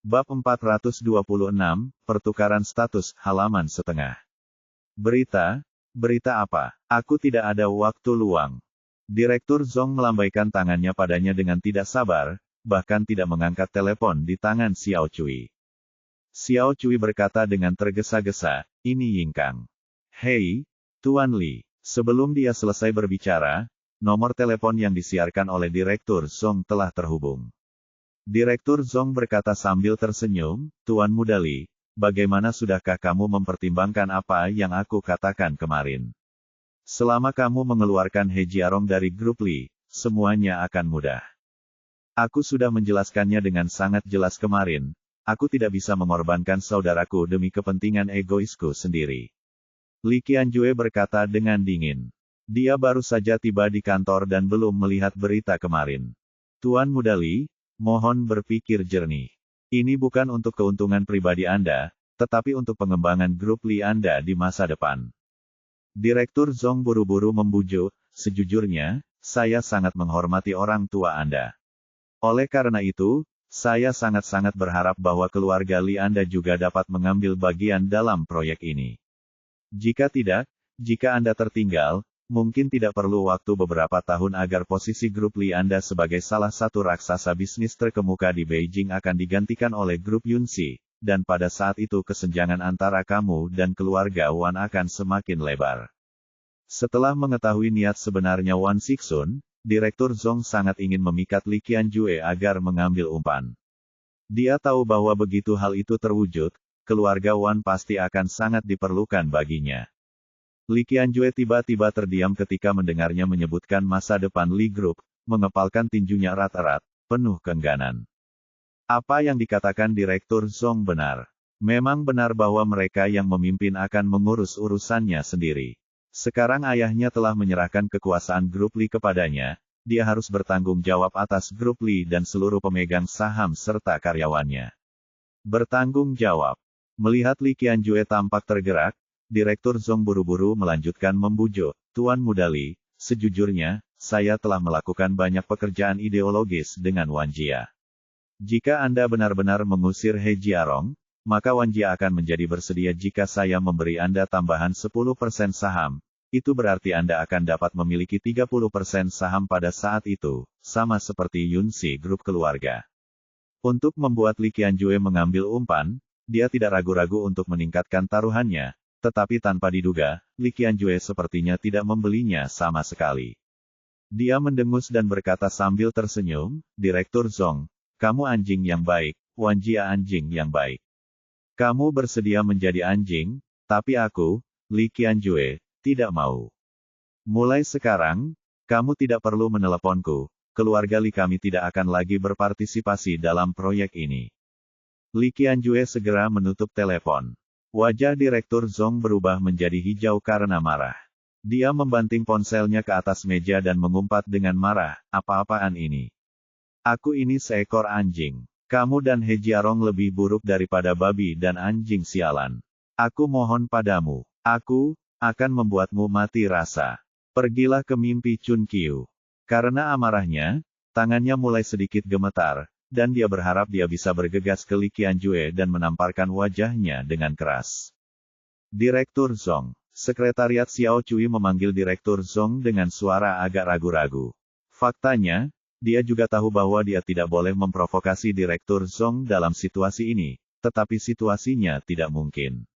Bab 426, Pertukaran Status, halaman setengah. Berita? Berita apa? Aku tidak ada waktu luang. Direktur Zong melambaikan tangannya padanya dengan tidak sabar, bahkan tidak mengangkat telepon di tangan Xiao Cui. Xiao Cui berkata dengan tergesa-gesa, ini Ying Kang. Hei, Tuan Li. Sebelum dia selesai berbicara, nomor telepon yang disiarkan oleh Direktur Zong telah terhubung. Direktur Zong berkata sambil tersenyum, Tuan Muda Li, bagaimana sudahkah kamu mempertimbangkan apa yang aku katakan kemarin? Selama kamu mengeluarkan He Jiarong dari grup Li, semuanya akan mudah. Aku sudah menjelaskannya dengan sangat jelas kemarin, aku tidak bisa mengorbankan saudaraku demi kepentingan egoisku sendiri. Li Qianjue berkata dengan dingin. Dia baru saja tiba di kantor dan belum melihat berita kemarin. Tuan Muda Li, mohon berpikir jernih. Ini bukan untuk keuntungan pribadi Anda, tetapi untuk pengembangan grup Li Anda di masa depan. Direktur Zong buru-buru membujuk, sejujurnya, saya sangat menghormati orang tua Anda. Oleh karena itu, saya sangat-sangat berharap bahwa keluarga Li Anda juga dapat mengambil bagian dalam proyek ini. Jika tidak, jika Anda tertinggal, mungkin tidak perlu waktu beberapa tahun agar posisi grup Li Anda sebagai salah satu raksasa bisnis terkemuka di Beijing akan digantikan oleh grup Yunxi, dan pada saat itu kesenjangan antara kamu dan keluarga Wan akan semakin lebar. Setelah mengetahui niat sebenarnya Wan Sixun, Direktur Zong sangat ingin memikat Li Qianjue agar mengambil umpan. Dia tahu bahwa begitu hal itu terwujud, keluarga Wan pasti akan sangat diperlukan baginya. Li Qianjue tiba-tiba terdiam ketika mendengarnya menyebutkan masa depan Li Group, mengepalkan tinjunya erat-erat, penuh keengganan. Apa yang dikatakan Direktur Zong benar. Memang benar bahwa mereka yang memimpin akan mengurus urusannya sendiri. Sekarang ayahnya telah menyerahkan kekuasaan grup Li kepadanya, dia harus bertanggung jawab atas grup Li dan seluruh pemegang saham serta karyawannya. Bertanggung jawab. Melihat Li Qianjue tampak tergerak, Direktur Zong buru-buru melanjutkan membujuk, Tuan Muda Li, sejujurnya, saya telah melakukan banyak pekerjaan ideologis dengan Wan Jia. Jika Anda benar-benar mengusir He Jiarong, maka Wan Jia akan menjadi bersedia jika saya memberi Anda tambahan 10% saham, itu berarti Anda akan dapat memiliki 30% saham pada saat itu, sama seperti Yunxi Grup keluarga. Untuk membuat Li Qianjue mengambil umpan, dia tidak ragu-ragu untuk meningkatkan taruhannya. Tetapi tanpa diduga, Li Qianjue sepertinya tidak membelinya sama sekali. Dia mendengus dan berkata sambil tersenyum, Direktur Zong, kamu anjing yang baik, Wan Jia anjing yang baik. Kamu bersedia menjadi anjing, tapi aku, Li Qianjue, tidak mau. Mulai sekarang, kamu tidak perlu meneleponku, keluarga Li kami tidak akan lagi berpartisipasi dalam proyek ini. Li Qianjue segera menutup telepon. Wajah Direktur Zong berubah menjadi hijau karena marah. Dia membanting ponselnya ke atas meja dan mengumpat dengan marah, apa-apaan ini? Aku ini seekor anjing. Kamu dan He Jiarong lebih buruk daripada babi dan anjing sialan. Aku mohon padamu, aku akan membuatmu mati rasa. Pergilah ke mimpi Chun Qiu. Karena amarahnya, tangannya mulai sedikit gemetar, dan dia berharap dia bisa bergegas ke Li Qianjue dan menamparkan wajahnya dengan keras. Direktur Zong. Sekretariat Xiao Cui memanggil Direktur Zong dengan suara agak ragu-ragu. Faktanya, dia juga tahu bahwa dia tidak boleh memprovokasi Direktur Zong dalam situasi ini, tetapi situasinya tidak mungkin.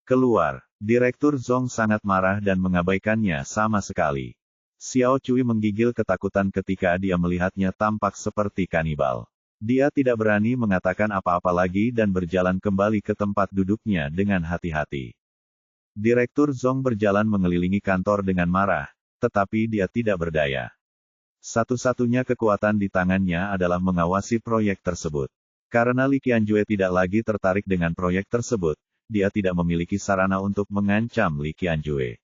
Keluar. Direktur Zong sangat marah dan mengabaikannya sama sekali. Xiao Cui menggigil ketakutan ketika dia melihatnya tampak seperti kanibal. Dia tidak berani mengatakan apa-apa lagi dan berjalan kembali ke tempat duduknya dengan hati-hati. Direktur Zong berjalan mengelilingi kantor dengan marah, tetapi dia tidak berdaya. Satu-satunya kekuatan di tangannya adalah mengawasi proyek tersebut. Karena Li Qianjue tidak lagi tertarik dengan proyek tersebut, dia tidak memiliki sarana untuk mengancam Li Qianjue.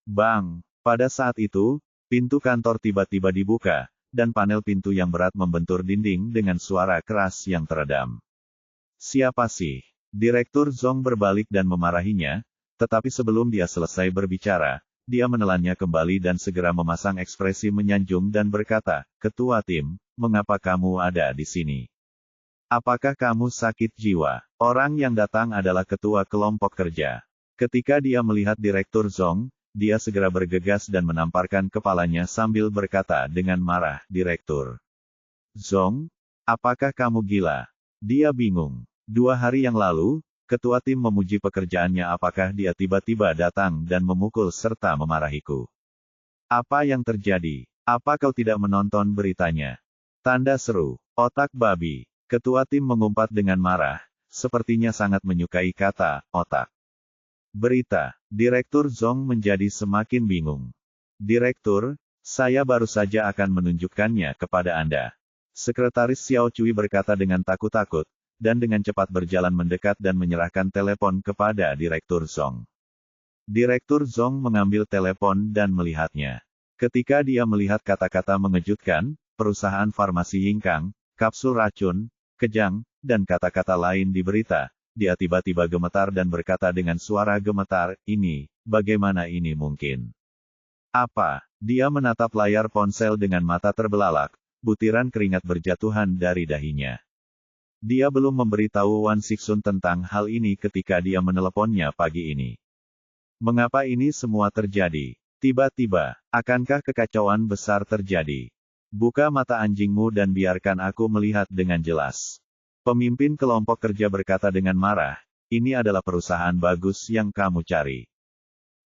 Bang! Pada saat itu, pintu kantor tiba-tiba dibuka, dan panel pintu yang berat membentur dinding dengan suara keras yang teredam. Siapa sih? Direktur Zong berbalik dan memarahinya, tetapi sebelum dia selesai berbicara, dia menelannya kembali dan segera memasang ekspresi menyanjung dan berkata, Ketua tim, mengapa kamu ada di sini? Apakah kamu sakit jiwa? Orang yang datang adalah ketua kelompok kerja. Ketika dia melihat Direktur Zong, dia segera bergegas dan menamparkan kepalanya sambil berkata dengan marah, "Direktur Zong, apakah kamu gila?" Dia bingung. 2 hari yang lalu, ketua tim memuji pekerjaannya, apakah dia tiba-tiba datang dan memukul serta memarahiku? Apa yang terjadi? Apa kau tidak menonton beritanya? Tanda seru. Otak babi. Ketua tim mengumpat dengan marah, sepertinya sangat menyukai kata otak. Berita. Direktur Zong menjadi semakin bingung. Direktur, saya baru saja akan menunjukkannya kepada Anda. Sekretaris Xiao Cui berkata dengan takut-takut, dan dengan cepat berjalan mendekat dan menyerahkan telepon kepada Direktur Zong. Direktur Zong mengambil telepon dan melihatnya. Ketika dia melihat kata-kata mengejutkan, perusahaan farmasi Yingkang, kapsul racun, kejang, dan kata-kata lain di berita, dia tiba-tiba gemetar dan berkata dengan suara gemetar, bagaimana ini mungkin? Apa? Dia menatap layar ponsel dengan mata terbelalak, butiran keringat berjatuhan dari dahinya. Dia belum memberitahu Wan Sixun tentang hal ini ketika dia meneleponnya pagi ini. Mengapa ini semua terjadi? Tiba-tiba, akankah kekacauan besar terjadi? Buka mata anjingmu dan biarkan aku melihat dengan jelas. Pemimpin kelompok kerja berkata dengan marah, ini adalah perusahaan bagus yang kamu cari.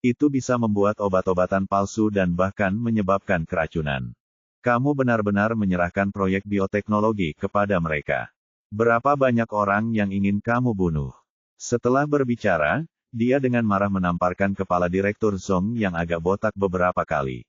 Itu bisa membuat obat-obatan palsu dan bahkan menyebabkan keracunan. Kamu benar-benar menyerahkan proyek bioteknologi kepada mereka. Berapa banyak orang yang ingin kamu bunuh? Setelah berbicara, dia dengan marah menamparkan kepala Direktur Zong yang agak botak beberapa kali.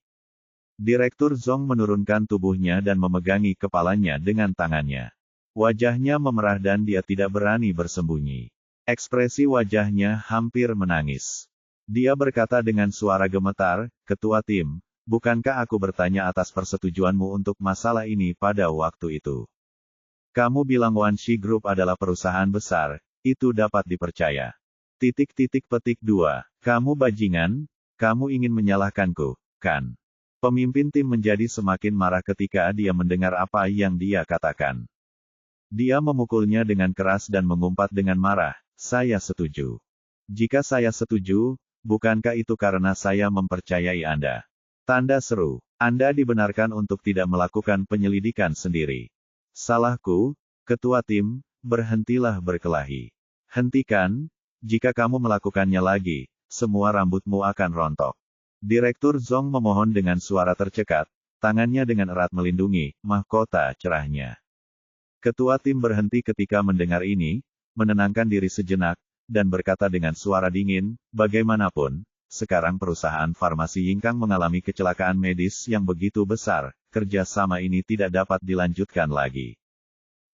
Direktur Zong menurunkan tubuhnya dan memegangi kepalanya dengan tangannya. Wajahnya memerah dan dia tidak berani bersembunyi. Ekspresi wajahnya hampir menangis. Dia berkata dengan suara gemetar, "Ketua tim, bukankah aku bertanya atas persetujuanmu untuk masalah ini pada waktu itu? Kamu bilang Wanshi Group adalah perusahaan besar, itu dapat dipercaya. Petik 2. Kamu bajingan, kamu ingin menyalahkanku, kan?" Pemimpin tim menjadi semakin marah ketika dia mendengar apa yang dia katakan. Dia memukulnya dengan keras dan mengumpat dengan marah, "Saya setuju. Jika saya setuju, bukankah itu karena saya mempercayai Anda?" Tanda seru. Anda dibenarkan untuk tidak melakukan penyelidikan sendiri. Salahku, ketua tim, berhentilah berkelahi. Hentikan, jika kamu melakukannya lagi, semua rambutmu akan rontok. Direktur Zong memohon dengan suara tercekat, tangannya dengan erat melindungi mahkota cerahnya. Ketua tim berhenti ketika mendengar ini, menenangkan diri sejenak, dan berkata dengan suara dingin, bagaimanapun, sekarang perusahaan farmasi Yingkang mengalami kecelakaan medis yang begitu besar, kerja sama ini tidak dapat dilanjutkan lagi.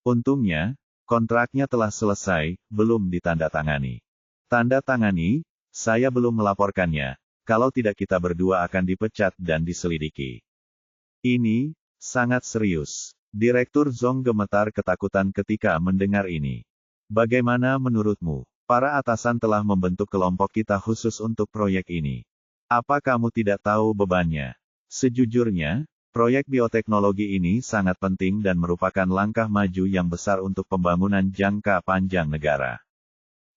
Untungnya, kontraknya telah selesai, belum ditandatangani. Tanda tangani, saya belum melaporkannya, kalau tidak kita berdua akan dipecat dan diselidiki. Ini, sangat serius. Direktur Zong gemetar ketakutan ketika mendengar ini. Bagaimana menurutmu? Para atasan telah membentuk kelompok kita khusus untuk proyek ini. Apa kamu tidak tahu bebannya? Sejujurnya, proyek bioteknologi ini sangat penting dan merupakan langkah maju yang besar untuk pembangunan jangka panjang negara.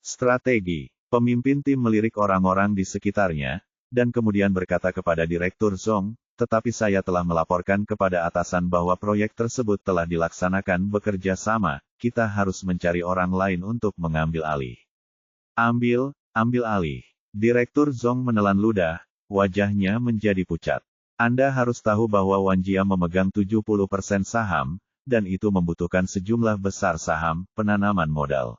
Strategi. Pemimpin tim melirik orang-orang di sekitarnya, dan kemudian berkata kepada Direktur Zong, tetapi saya telah melaporkan kepada atasan bahwa proyek tersebut telah dilaksanakan bekerja sama, kita harus mencari orang lain untuk mengambil alih. Ambil alih. Direktur Zong menelan ludah, wajahnya menjadi pucat. Anda harus tahu bahwa Wan Jia memegang 70% saham, dan itu membutuhkan sejumlah besar saham, penanaman modal.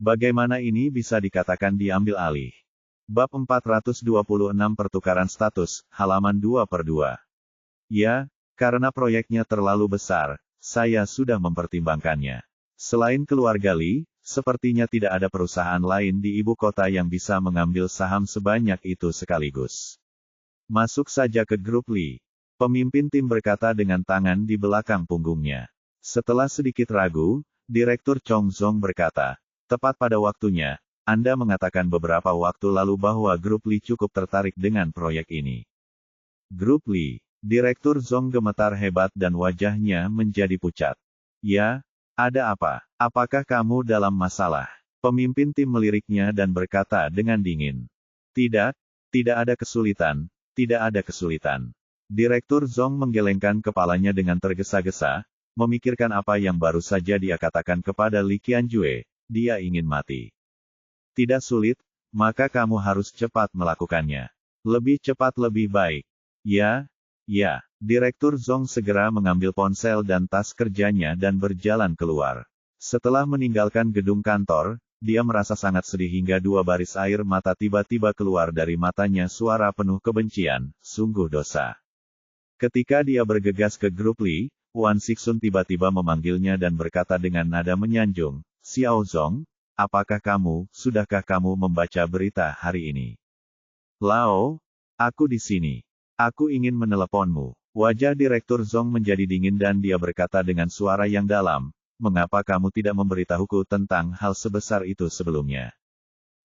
Bagaimana ini bisa dikatakan diambil alih? Bab 426 Pertukaran Status, halaman 2/2. Ya, karena proyeknya terlalu besar, saya sudah mempertimbangkannya. Selain keluarga Li, sepertinya tidak ada perusahaan lain di ibu kota yang bisa mengambil saham sebanyak itu sekaligus. Masuk saja ke grup Li. Pemimpin tim berkata dengan tangan di belakang punggungnya. Setelah sedikit ragu, Direktur Chong Zong berkata, tepat pada waktunya, Anda mengatakan beberapa waktu lalu bahwa grup Li cukup tertarik dengan proyek ini. Grup Li. Direktur Zong gemetar hebat dan wajahnya menjadi pucat. Ya, ada apa? Apakah kamu dalam masalah? Pemimpin tim meliriknya dan berkata dengan dingin. Tidak, tidak ada kesulitan, tidak ada kesulitan. Direktur Zong menggelengkan kepalanya dengan tergesa-gesa, memikirkan apa yang baru saja dia katakan kepada Li Qianjue, dia ingin mati. Tidak sulit, maka kamu harus cepat melakukannya. Lebih cepat lebih baik. Ya, ya. Direktur Zong segera mengambil ponsel dan tas kerjanya dan berjalan keluar. Setelah meninggalkan gedung kantor, dia merasa sangat sedih hingga 2 baris air mata tiba-tiba keluar dari matanya, suara penuh kebencian, sungguh dosa. Ketika dia bergegas ke grup Li, Wan Sixun tiba-tiba memanggilnya dan berkata dengan nada menyanjung, Xiao Zong, sudahkah kamu membaca berita hari ini? Lao, aku di sini. Aku ingin meneleponmu. Wajah Direktur Zong menjadi dingin dan dia berkata dengan suara yang dalam, mengapa kamu tidak memberitahuku tentang hal sebesar itu sebelumnya?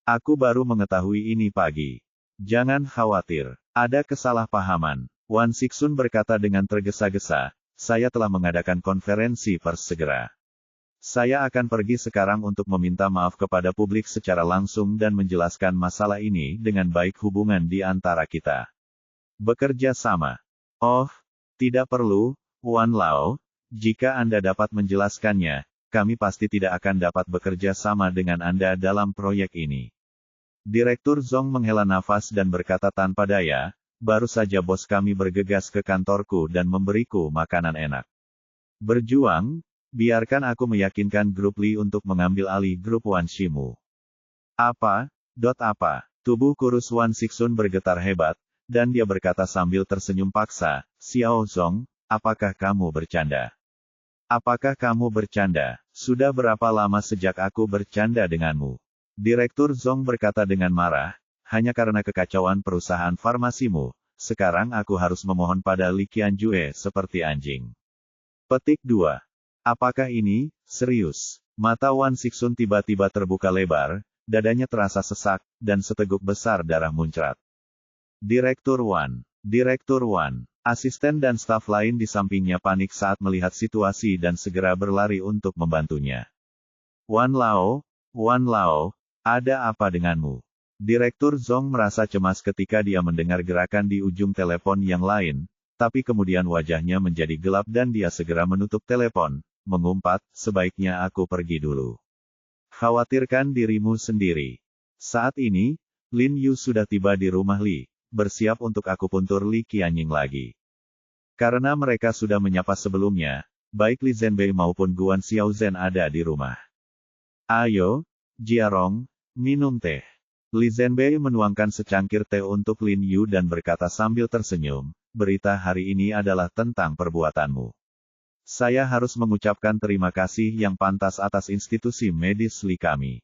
Aku baru mengetahui ini pagi. Jangan khawatir, ada kesalahpahaman. Wan Sixun berkata dengan tergesa-gesa, saya telah mengadakan konferensi pers segera. Saya akan pergi sekarang untuk meminta maaf kepada publik secara langsung dan menjelaskan masalah ini dengan baik hubungan di antara kita. Bekerja sama. Oh, tidak perlu, Wan Lao, jika Anda dapat menjelaskannya, kami pasti tidak akan dapat bekerja sama dengan Anda dalam proyek ini. Direktur Zong menghela nafas dan berkata tanpa daya, baru saja bos kami bergegas ke kantorku dan memberiku makanan enak. Berjuang, biarkan aku meyakinkan grup Li untuk mengambil alih grup Wan Shimu. Apa? Tubuh kurus Wan Sixun bergetar hebat, dan dia berkata sambil tersenyum paksa, Xiao Zong, apakah kamu bercanda? Apakah kamu bercanda? Sudah berapa lama sejak aku bercanda denganmu? Direktur Zong berkata dengan marah, hanya karena kekacauan perusahaan farmasimu, sekarang aku harus memohon pada Li Qianjue seperti anjing. Petik 2. Apakah ini serius? Mata Wan Sixun tiba-tiba terbuka lebar, dadanya terasa sesak, dan seteguk besar darah muncrat. Direktur Wan, asisten dan staf lain di sampingnya panik saat melihat situasi dan segera berlari untuk membantunya. Wan Lao, ada apa denganmu? Direktur Zong merasa cemas ketika dia mendengar gerakan di ujung telepon yang lain, tapi kemudian wajahnya menjadi gelap dan dia segera menutup telepon, mengumpat, sebaiknya aku pergi dulu. Khawatirkan dirimu sendiri. Saat ini, Lin Yu sudah tiba di rumah Li, bersiap untuk akupuntur Li Qianying lagi. Karena mereka sudah menyapa sebelumnya, baik Li Zhenbei maupun Guan Xiaozhen ada di rumah. Ayo, Jiarong, minum teh. Li Zhenbei menuangkan secangkir teh untuk Lin Yu dan berkata sambil tersenyum, berita hari ini adalah tentang perbuatanmu. Saya harus mengucapkan terima kasih yang pantas atas institusi medis Li kami.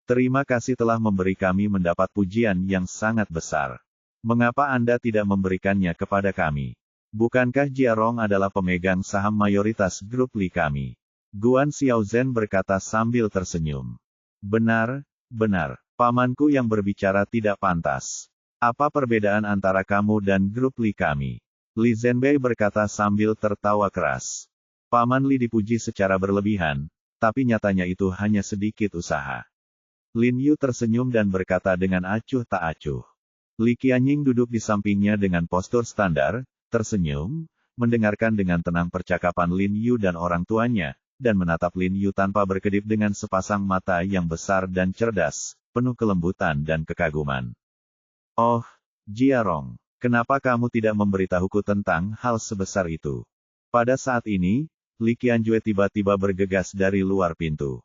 Terima kasih telah memberi kami mendapat pujian yang sangat besar. Mengapa Anda tidak memberikannya kepada kami? Bukankah Jiarong adalah pemegang saham mayoritas grup Li kami? Guan Xiaozhen berkata sambil tersenyum. Benar, pamanku yang berbicara tidak pantas. Apa perbedaan antara kamu dan grup Li kami? Li Zhenbei berkata sambil tertawa keras. Paman Li dipuji secara berlebihan, tapi nyatanya itu hanya sedikit usaha. Lin Yu tersenyum dan berkata dengan acuh tak acuh. Li Qianying duduk di sampingnya dengan postur standar, tersenyum, mendengarkan dengan tenang percakapan Lin Yu dan orang tuanya, dan menatap Lin Yu tanpa berkedip dengan sepasang mata yang besar dan cerdas, penuh kelembutan dan kekaguman. Oh, Jiarong, kenapa kamu tidak memberitahuku tentang hal sebesar itu? Pada saat ini, Li Qianjue tiba-tiba bergegas dari luar pintu.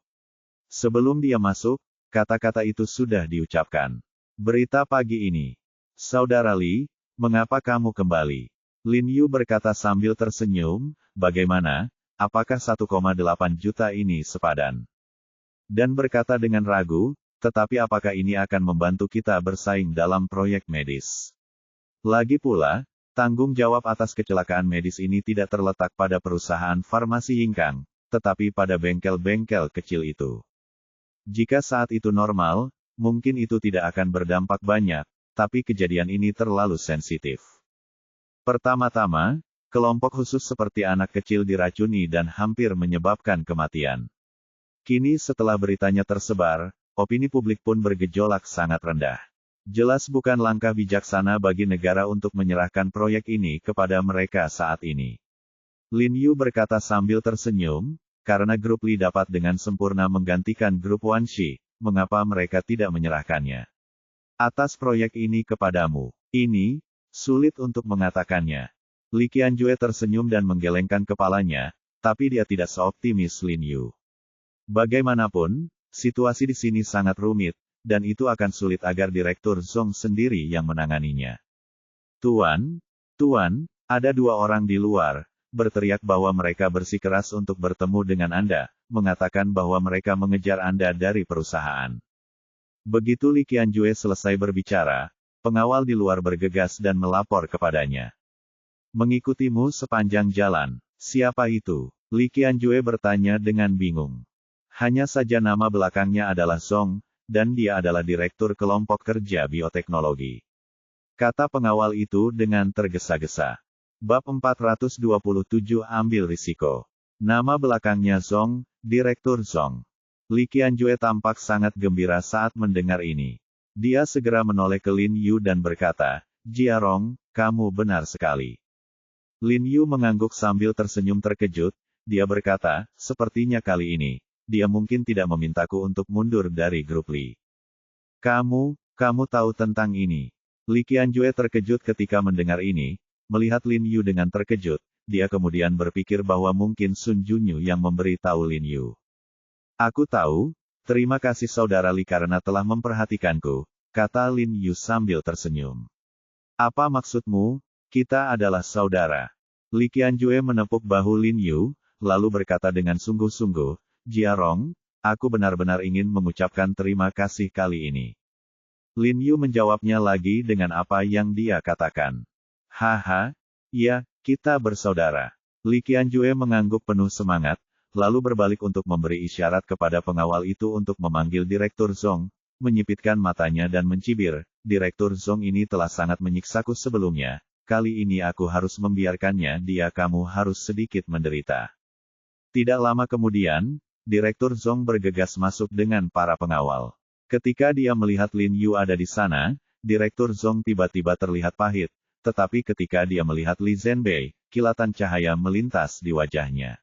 Sebelum dia masuk, kata-kata itu sudah diucapkan. Berita pagi ini. Saudara Li, mengapa kamu kembali? Lin Yu berkata sambil tersenyum, bagaimana, apakah 1,8 juta ini sepadan? Dan berkata dengan ragu, tetapi apakah ini akan membantu kita bersaing dalam proyek medis? Lagi pula, tanggung jawab atas kecelakaan medis ini tidak terletak pada perusahaan farmasi Yingkang, tetapi pada bengkel-bengkel kecil itu. Jika saat itu normal, mungkin itu tidak akan berdampak banyak, tapi kejadian ini terlalu sensitif. Pertama-tama, kelompok khusus seperti anak kecil diracuni dan hampir menyebabkan kematian. Kini setelah beritanya tersebar, opini publik pun bergejolak sangat rendah. Jelas bukan langkah bijaksana bagi negara untuk menyerahkan proyek ini kepada mereka saat ini. Lin Yu berkata sambil tersenyum, karena grup Li dapat dengan sempurna menggantikan grup Wanshi, mengapa mereka tidak menyerahkannya? Atas proyek ini kepadamu. Ini, sulit untuk mengatakannya. Li Qianjue tersenyum dan menggelengkan kepalanya, tapi dia tidak seoptimis Lin Yu. Bagaimanapun, situasi di sini sangat rumit, dan itu akan sulit agar Direktur Zong sendiri yang menanganinya. Tuan, ada 2 orang di luar, berteriak bahwa mereka bersikeras untuk bertemu dengan Anda, mengatakan bahwa mereka mengejar Anda dari perusahaan. Begitu Li Qianjue selesai berbicara, pengawal di luar bergegas dan melapor kepadanya. Mengikutimu sepanjang jalan, siapa itu? Li Qianjue bertanya dengan bingung. Hanya saja nama belakangnya adalah Zong, dan dia adalah direktur kelompok kerja bioteknologi. Kata pengawal itu dengan tergesa-gesa. Bab 427 Ambil risiko. Nama belakangnya Zong, Direktur Zong. Li Qianjue tampak sangat gembira saat mendengar ini. Dia segera menoleh ke Lin Yu dan berkata, Jiarong, kamu benar sekali. Lin Yu mengangguk sambil tersenyum terkejut, dia berkata, sepertinya kali ini, dia mungkin tidak memintaku untuk mundur dari grup Li. Kamu tahu tentang ini. Li Qianjue terkejut ketika mendengar ini, melihat Lin Yu dengan terkejut, dia kemudian berpikir bahwa mungkin Sun Junyu yang memberi tahu Lin Yu. Aku tahu, terima kasih saudara Li karena telah memperhatikanku, kata Lin Yu sambil tersenyum. Apa maksudmu? Kita adalah saudara. Li Qianjue menepuk bahu Lin Yu, lalu berkata dengan sungguh-sungguh, Jiarong, aku benar-benar ingin mengucapkan terima kasih kali ini. Lin Yu menjawabnya lagi dengan apa yang dia katakan. Haha, ya, kita bersaudara. Li Qianjue mengangguk penuh semangat, lalu berbalik untuk memberi isyarat kepada pengawal itu untuk memanggil Direktur Zong, menyipitkan matanya dan mencibir, Direktur Zong ini telah sangat menyiksaku sebelumnya, kali ini aku harus membiarkannya kamu harus sedikit menderita. Tidak lama kemudian, Direktur Zong bergegas masuk dengan para pengawal. Ketika dia melihat Lin Yu ada di sana, Direktur Zong tiba-tiba terlihat pahit, tetapi ketika dia melihat Li Zhenbei, kilatan cahaya melintas di wajahnya.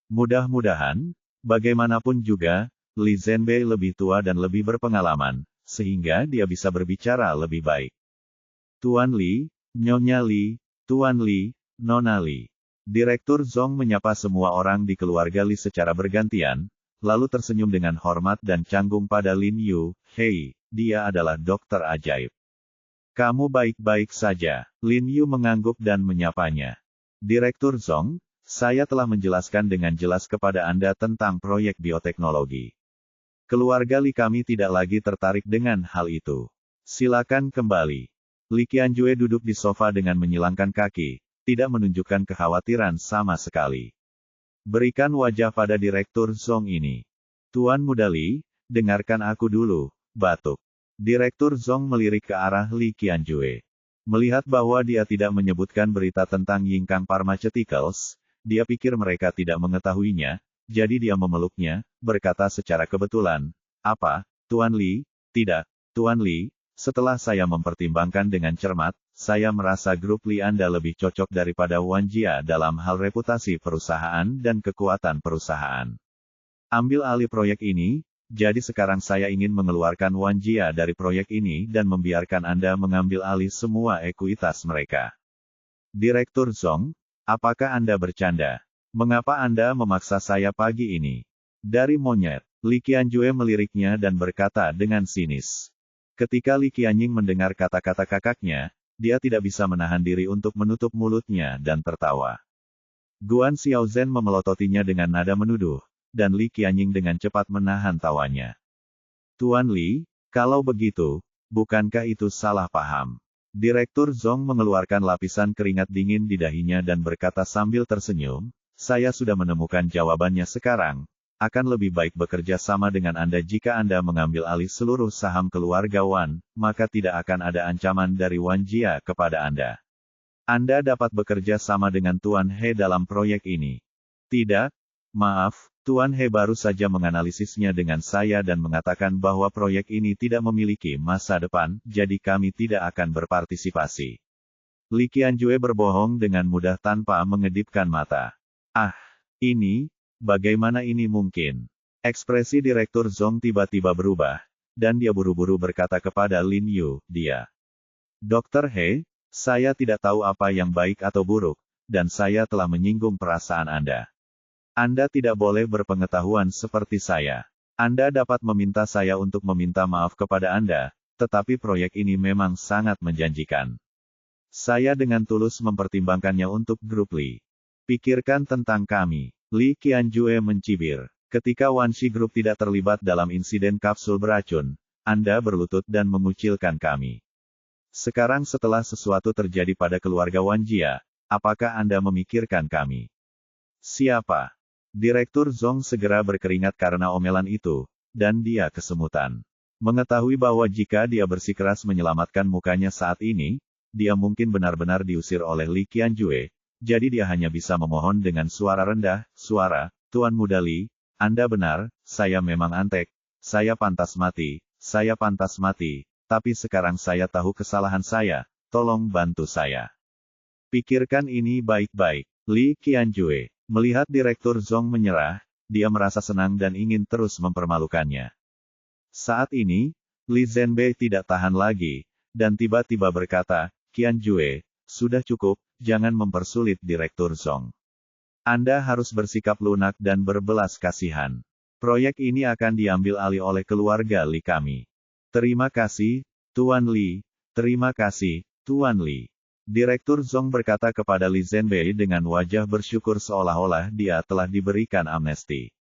Mudah-mudahan, bagaimanapun juga, Li Zhenbei lebih tua dan lebih berpengalaman, sehingga dia bisa berbicara lebih baik. Tuan Li, Nyonya Li, Tuan Li, Nona Li. Direktur Zong menyapa semua orang di keluarga Li secara bergantian, lalu tersenyum dengan hormat dan canggung pada Lin Yu, hei, dia adalah dokter ajaib. Kamu baik-baik saja. Lin Yu mengangguk dan menyapanya. Direktur Zong, saya telah menjelaskan dengan jelas kepada Anda tentang proyek bioteknologi. Keluarga Li kami tidak lagi tertarik dengan hal itu. Silakan kembali. Li Qianjue duduk di sofa dengan menyilangkan kaki, tidak menunjukkan kekhawatiran sama sekali. Berikan wajah pada Direktur Zong ini. Tuan Muda Li, dengarkan aku dulu, batuk. Direktur Zong melirik ke arah Li Qianjue. Melihat bahwa dia tidak menyebutkan berita tentang Yingkang Pharmaceuticals, dia pikir mereka tidak mengetahuinya, jadi dia memeluknya, berkata secara kebetulan, apa, Tuan Li? Tidak, Tuan Li, setelah saya mempertimbangkan dengan cermat, saya merasa grup Li Anda lebih cocok daripada Wan Jia dalam hal reputasi perusahaan dan kekuatan perusahaan. Ambil alih proyek ini, jadi sekarang saya ingin mengeluarkan Wan Jia dari proyek ini dan membiarkan Anda mengambil alih semua ekuitas mereka. Direktur Zong, apakah Anda bercanda? Mengapa Anda memaksa saya pagi ini? Dari monyet, Li Qianjue meliriknya dan berkata dengan sinis. Ketika Li Qianying mendengar kata-kata kakaknya, dia tidak bisa menahan diri untuk menutup mulutnya dan tertawa. Guan Xiaozhen memelototinya dengan nada menuduh, dan Li Qianying dengan cepat menahan tawanya. Tuan Li, kalau begitu, bukankah itu salah paham? Direktur Zong mengeluarkan lapisan keringat dingin di dahinya dan berkata sambil tersenyum, saya sudah menemukan jawabannya sekarang. Akan lebih baik bekerja sama dengan Anda jika Anda mengambil alih seluruh saham keluarga Wan, maka tidak akan ada ancaman dari Wan Jia kepada Anda. Anda dapat bekerja sama dengan Tuan He dalam proyek ini. Tidak, maaf, Tuan He baru saja menganalisisnya dengan saya dan mengatakan bahwa proyek ini tidak memiliki masa depan, jadi kami tidak akan berpartisipasi. Li Qianjue berbohong dengan mudah tanpa mengedipkan mata. Ah, bagaimana ini mungkin? Ekspresi Direktur Zong tiba-tiba berubah, dan dia buru-buru berkata kepada Lin Yu, Dr. He, saya tidak tahu apa yang baik atau buruk, dan saya telah menyinggung perasaan Anda. Anda tidak boleh berpengetahuan seperti saya. Anda dapat meminta saya untuk meminta maaf kepada Anda, tetapi proyek ini memang sangat menjanjikan. Saya dengan tulus mempertimbangkannya untuk grup Li. Pikirkan tentang kami. Li Qianjue mencibir. Ketika Wanshi Group tidak terlibat dalam insiden kapsul beracun, Anda berlutut dan mengucilkan kami. Sekarang setelah sesuatu terjadi pada keluarga Wan Jia, apakah Anda memikirkan kami? Siapa? Direktur Zong segera berkeringat karena omelan itu, dan dia kesemutan. Mengetahui bahwa jika dia bersikeras menyelamatkan mukanya saat ini, dia mungkin benar-benar diusir oleh Li Qianjue, jadi dia hanya bisa memohon dengan suara rendah, Tuan Muda Li, Anda benar, saya memang antek, saya pantas mati, tapi sekarang saya tahu kesalahan saya, tolong bantu saya. Pikirkan ini baik-baik, Li Qianjue. Melihat Direktur Zong menyerah, dia merasa senang dan ingin terus mempermalukannya. Saat ini, Li Zhenbei tidak tahan lagi, dan tiba-tiba berkata, Qianjue, sudah cukup, jangan mempersulit Direktur Zong. Anda harus bersikap lunak dan berbelas kasihan. Proyek ini akan diambil alih oleh keluarga Li kami. Terima kasih, Tuan Li. Terima kasih, Tuan Li. Direktur Zong berkata kepada Li Zhenbei dengan wajah bersyukur seolah-olah dia telah diberikan amnesti.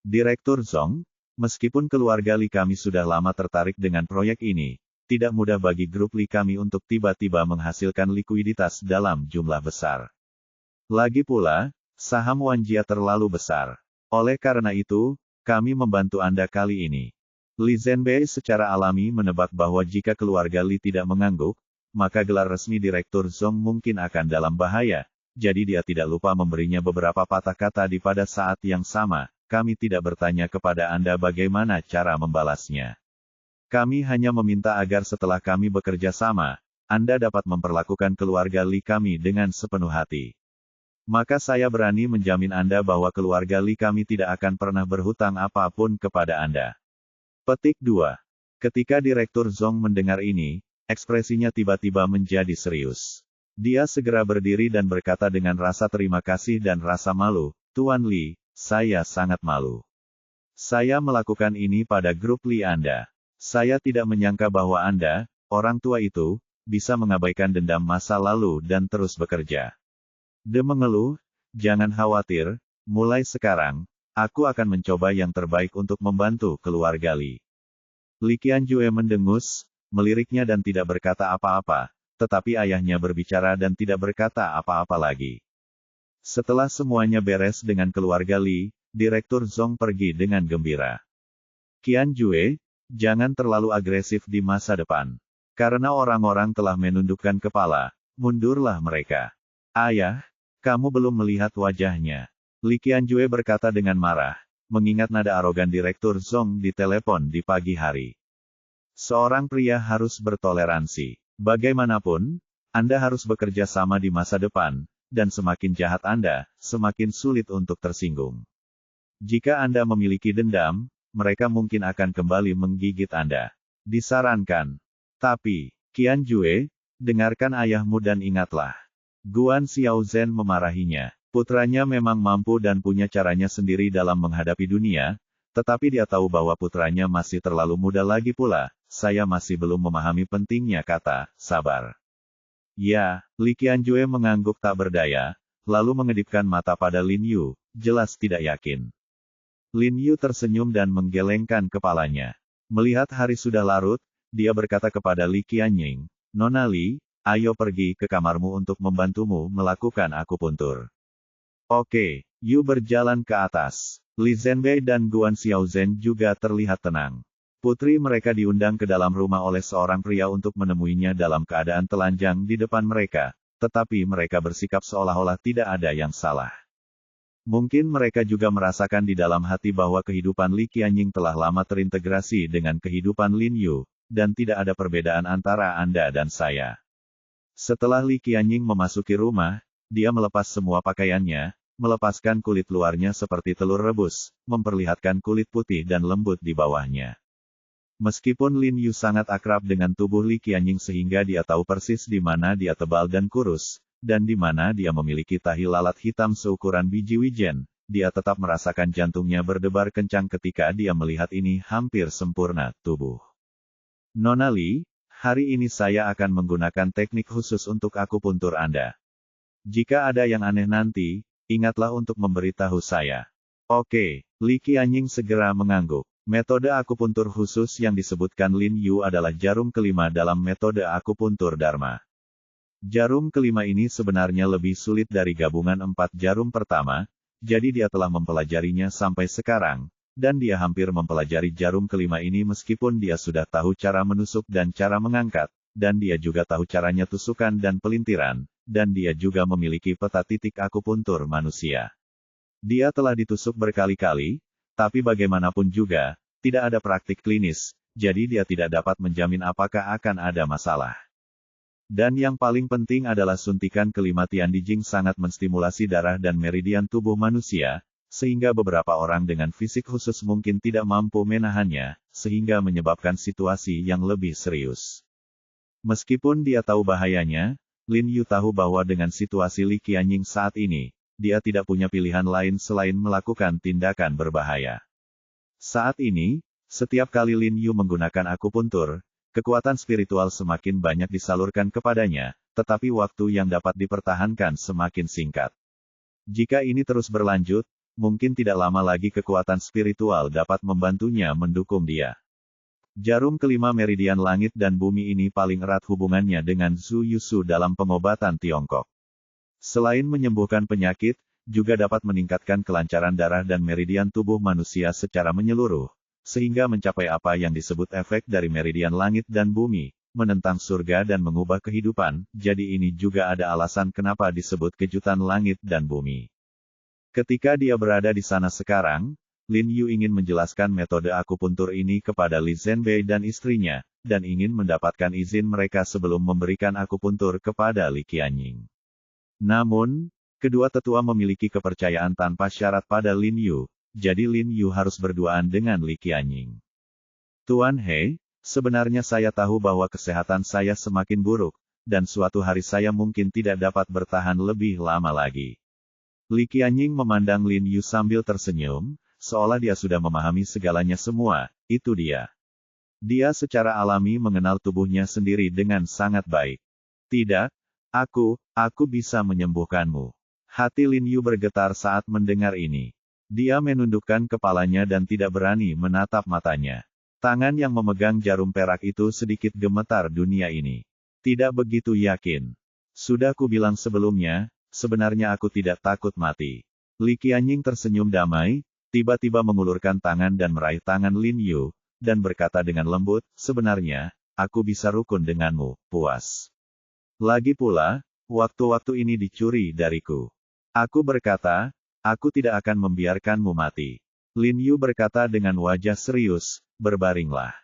Direktur Zong, meskipun keluarga Li kami sudah lama tertarik dengan proyek ini, tidak mudah bagi grup Li kami untuk tiba-tiba menghasilkan likuiditas dalam jumlah besar. Lagi pula, saham Wan Jia terlalu besar. Oleh karena itu, kami membantu Anda kali ini. Li Zhenbei secara alami menebak bahwa jika keluarga Li tidak mengangguk, maka gelar resmi Direktur Zong mungkin akan dalam bahaya, jadi dia tidak lupa memberinya beberapa patah kata di pada saat yang sama, kami tidak bertanya kepada Anda bagaimana cara membalasnya. Kami hanya meminta agar setelah kami bekerja sama, Anda dapat memperlakukan keluarga Li kami dengan sepenuh hati. Maka saya berani menjamin Anda bahwa keluarga Li kami tidak akan pernah berhutang apapun kepada Anda. Petik 2. Ketika Direktur Zong mendengar ini, ekspresinya tiba-tiba menjadi serius. Dia segera berdiri dan berkata dengan rasa terima kasih dan rasa malu, Tuan Li, saya sangat malu. Saya melakukan ini pada grup Li Anda. Saya tidak menyangka bahwa Anda, orang tua itu, bisa mengabaikan dendam masa lalu dan terus bekerja. De mengeluh, jangan khawatir, mulai sekarang, aku akan mencoba yang terbaik untuk membantu keluarga Li. Li Qianjue mendengus, meliriknya dan tidak berkata apa-apa, tetapi ayahnya berbicara dan tidak berkata apa-apa lagi. Setelah semuanya beres dengan keluarga Li, Direktur Zong pergi dengan gembira. Qianjue, jangan terlalu agresif di masa depan. Karena orang-orang telah menundukkan kepala, mundurlah mereka. Ayah, kamu belum melihat wajahnya. Li Qianjue berkata dengan marah, mengingat nada arogan Direktur Zong di telepon di pagi hari. Seorang pria harus bertoleransi. Bagaimanapun, Anda harus bekerja sama di masa depan, dan semakin jahat Anda, semakin sulit untuk tersinggung. Jika Anda memiliki dendam, mereka mungkin akan kembali menggigit Anda. Disarankan. Tapi, Qianjue, dengarkan ayahmu dan ingatlah. Guan Xiaozhen memarahinya. Putranya memang mampu dan punya caranya sendiri dalam menghadapi dunia, tetapi dia tahu bahwa putranya masih terlalu muda lagi pula. Saya masih belum memahami pentingnya kata, sabar. Ya, Li Qianjue mengangguk tak berdaya, lalu mengedipkan mata pada Lin Yu, jelas tidak yakin. Lin Yu tersenyum dan menggelengkan kepalanya. Melihat hari sudah larut, dia berkata kepada Li Qianying, Nona Li, ayo pergi ke kamarmu untuk membantumu melakukan akupuntur. Oke, Yu berjalan ke atas. Li Zhenbei dan Guan Xiaozhen juga terlihat tenang. Putri mereka diundang ke dalam rumah oleh seorang pria untuk menemuinya dalam keadaan telanjang di depan mereka, tetapi mereka bersikap seolah-olah tidak ada yang salah. Mungkin mereka juga merasakan di dalam hati bahwa kehidupan Li Qianying telah lama terintegrasi dengan kehidupan Lin Yu, dan tidak ada perbedaan antara Anda dan saya. Setelah Li Qianying memasuki rumah, dia melepas semua pakaiannya, melepaskan kulit luarnya seperti telur rebus, memperlihatkan kulit putih dan lembut di bawahnya. Meskipun Lin Yu sangat akrab dengan tubuh Li Qianying sehingga dia tahu persis di mana dia tebal dan kurus, dan di mana dia memiliki tahi lalat hitam seukuran biji wijen, dia tetap merasakan jantungnya berdebar kencang ketika dia melihat ini hampir sempurna tubuh. Nona Li, hari ini saya akan menggunakan teknik khusus untuk akupuntur Anda. Jika ada yang aneh nanti, ingatlah untuk memberitahu saya. Oke, Li Qianying segera mengangguk. Metode akupuntur khusus yang disebutkan Lin Yu adalah jarum kelima dalam metode akupuntur Dharma. Jarum kelima ini sebenarnya lebih sulit dari gabungan 4 jarum pertama, jadi dia telah mempelajarinya sampai sekarang, dan dia hampir mempelajari jarum kelima ini meskipun dia sudah tahu cara menusuk dan cara mengangkat, dan dia juga tahu caranya tusukan dan pelintiran, dan dia juga memiliki peta titik akupuntur manusia. Dia telah ditusuk berkali-kali, tapi bagaimanapun juga, tidak ada praktik klinis, jadi dia tidak dapat menjamin apakah akan ada masalah. Dan yang paling penting adalah suntikan kelima Tian Di Jing sangat menstimulasi darah dan meridian tubuh manusia, sehingga beberapa orang dengan fisik khusus mungkin tidak mampu menahannya, sehingga menyebabkan situasi yang lebih serius. Meskipun dia tahu bahayanya, Lin Yu tahu bahwa dengan situasi Li Qianying saat ini, dia tidak punya pilihan lain selain melakukan tindakan berbahaya. Saat ini, setiap kali Lin Yu menggunakan akupuntur, kekuatan spiritual semakin banyak disalurkan kepadanya, tetapi waktu yang dapat dipertahankan semakin singkat. Jika ini terus berlanjut, mungkin tidak lama lagi kekuatan spiritual dapat membantunya mendukung dia. Jarum kelima meridian langit dan bumi ini paling erat hubungannya dengan Zhu Yusu dalam pengobatan Tiongkok. Selain menyembuhkan penyakit, juga dapat meningkatkan kelancaran darah dan meridian tubuh manusia secara menyeluruh, sehingga mencapai apa yang disebut efek dari meridian langit dan bumi, menentang surga dan mengubah kehidupan, jadi ini juga ada alasan kenapa disebut kejutan langit dan bumi. Ketika dia berada di sana sekarang, Lin Yu ingin menjelaskan metode akupuntur ini kepada Li Zhenbei dan istrinya, dan ingin mendapatkan izin mereka sebelum memberikan akupuntur kepada Li Qianying. Namun, kedua tetua memiliki kepercayaan tanpa syarat pada Lin Yu, jadi Lin Yu harus berduaan dengan Li Qianying. Tuan He, sebenarnya saya tahu bahwa kesehatan saya semakin buruk, dan suatu hari saya mungkin tidak dapat bertahan lebih lama lagi. Li Qianying memandang Lin Yu sambil tersenyum, seolah dia sudah memahami segalanya semua, itu dia. Dia secara alami mengenal tubuhnya sendiri dengan sangat baik. Tidak, aku bisa menyembuhkanmu. Hati Lin Yu bergetar saat mendengar ini. Dia menundukkan kepalanya dan tidak berani menatap matanya. Tangan yang memegang jarum perak itu sedikit gemetar dunia ini. Tidak begitu yakin. Sudah kubilang sebelumnya, sebenarnya aku tidak takut mati. Li Qianying tersenyum damai, tiba-tiba mengulurkan tangan dan meraih tangan Lin Yu, dan berkata dengan lembut, sebenarnya, aku bisa rukun denganmu, puas. Lagi pula, waktu-waktu ini dicuri dariku. Aku berkata, aku tidak akan membiarkanmu mati. Lin Yu berkata dengan wajah serius, berbaringlah.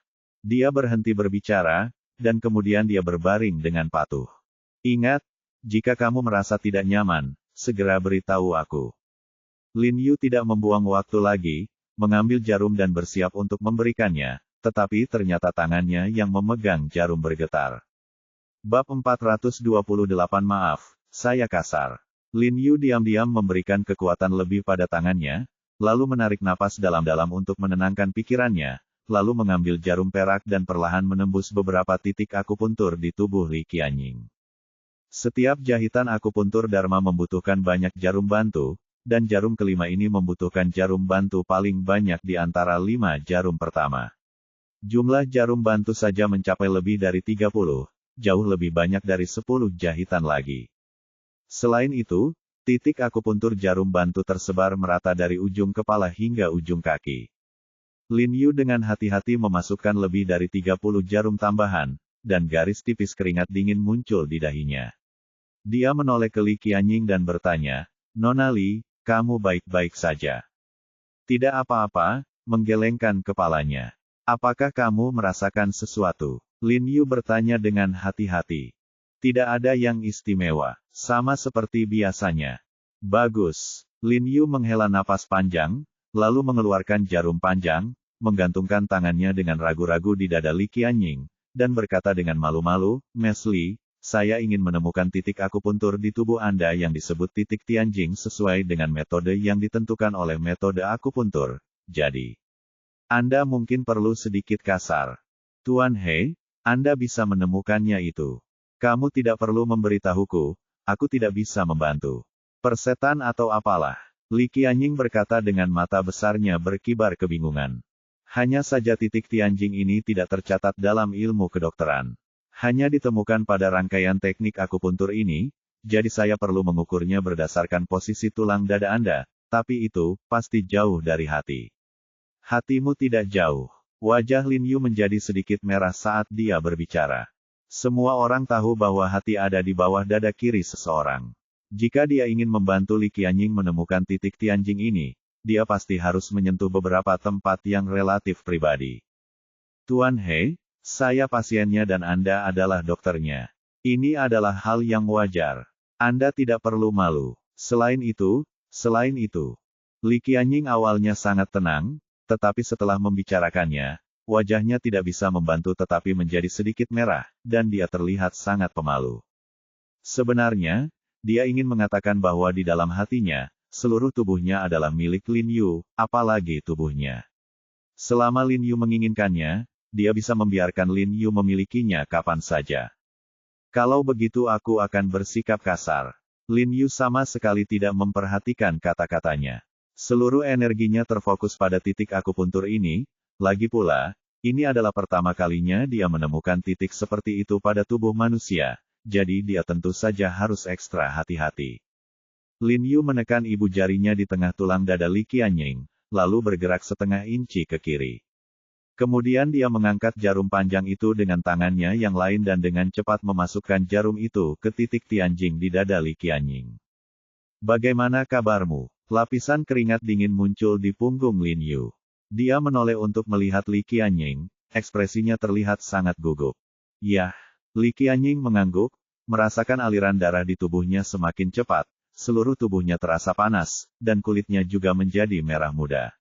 Dia berhenti berbicara, dan kemudian dia berbaring dengan patuh. Ingat, jika kamu merasa tidak nyaman, segera beritahu aku. Lin Yu tidak membuang waktu lagi, mengambil jarum dan bersiap untuk memberikannya, tetapi ternyata tangannya yang memegang jarum bergetar. Bab 428 Maaf, saya kasar. Lin Yu diam-diam memberikan kekuatan lebih pada tangannya, lalu menarik napas dalam-dalam untuk menenangkan pikirannya, lalu mengambil jarum perak dan perlahan menembus beberapa titik akupuntur di tubuh Li Qianying. Setiap jahitan akupuntur Dharma membutuhkan banyak jarum bantu, dan jarum kelima ini membutuhkan jarum bantu paling banyak di antara 5 jarum pertama. Jumlah jarum bantu saja mencapai lebih dari 30, jauh lebih banyak dari 10 jahitan lagi. Selain itu, titik akupuntur jarum bantu tersebar merata dari ujung kepala hingga ujung kaki. Lin Yu dengan hati-hati memasukkan lebih dari 30 jarum tambahan, dan garis tipis keringat dingin muncul di dahinya. Dia menoleh ke Li Qianying dan bertanya, Nona Li, kamu baik-baik saja. Tidak apa-apa, menggelengkan kepalanya. Apakah kamu merasakan sesuatu? Lin Yu bertanya dengan hati-hati. Tidak ada yang istimewa, sama seperti biasanya. Bagus. Lin Yu menghela napas panjang, lalu mengeluarkan jarum panjang, menggantungkan tangannya dengan ragu-ragu di dada Li Qianying, dan berkata dengan malu-malu, Mes Li, saya ingin menemukan titik akupuntur di tubuh Anda yang disebut titik Tianjing sesuai dengan metode yang ditentukan oleh metode akupuntur. Jadi, Anda mungkin perlu sedikit kasar. Tuan He, Anda bisa menemukannya itu. Kamu tidak perlu memberitahuku, aku tidak bisa membantu. Persetan atau apalah. Li Qianying berkata dengan mata besarnya berkibar kebingungan. Hanya saja titik Tianjing ini tidak tercatat dalam ilmu kedokteran. Hanya ditemukan pada rangkaian teknik akupuntur ini, jadi saya perlu mengukurnya berdasarkan posisi tulang dada Anda, tapi itu pasti jauh dari hati. Hatimu tidak jauh. Wajah Lin Yu menjadi sedikit merah saat dia berbicara. Semua orang tahu bahwa hati ada di bawah dada kiri seseorang. Jika dia ingin membantu Li Qianying menemukan titik Tianjing ini, dia pasti harus menyentuh beberapa tempat yang relatif pribadi. Tuan He, saya pasiennya dan Anda adalah dokternya. Ini adalah hal yang wajar. Anda tidak perlu malu. Selain itu, Li Qianying awalnya sangat tenang, tetapi setelah membicarakannya, wajahnya tidak bisa membantu tetapi menjadi sedikit merah, dan dia terlihat sangat pemalu. Sebenarnya, dia ingin mengatakan bahwa di dalam hatinya, seluruh tubuhnya adalah milik Lin Yu, apalagi tubuhnya. Selama Lin Yu menginginkannya, dia bisa membiarkan Lin Yu memilikinya kapan saja. Kalau begitu aku akan bersikap kasar. Lin Yu sama sekali tidak memperhatikan kata-katanya. Seluruh energinya terfokus pada titik akupuntur ini, lagi pula, ini adalah pertama kalinya dia menemukan titik seperti itu pada tubuh manusia, jadi dia tentu saja harus ekstra hati-hati. Lin Yu menekan ibu jarinya di tengah tulang dada Li Qianying, lalu bergerak setengah inci ke kiri. Kemudian dia mengangkat jarum panjang itu dengan tangannya yang lain dan dengan cepat memasukkan jarum itu ke titik Tianjing di dada Li Qianying. Bagaimana kabarmu? Lapisan keringat dingin muncul di punggung Lin Yu. Dia menoleh untuk melihat Li Qianying, ekspresinya terlihat sangat gugup. Yah, Li Qianying mengangguk, merasakan aliran darah di tubuhnya semakin cepat, seluruh tubuhnya terasa panas, dan kulitnya juga menjadi merah muda.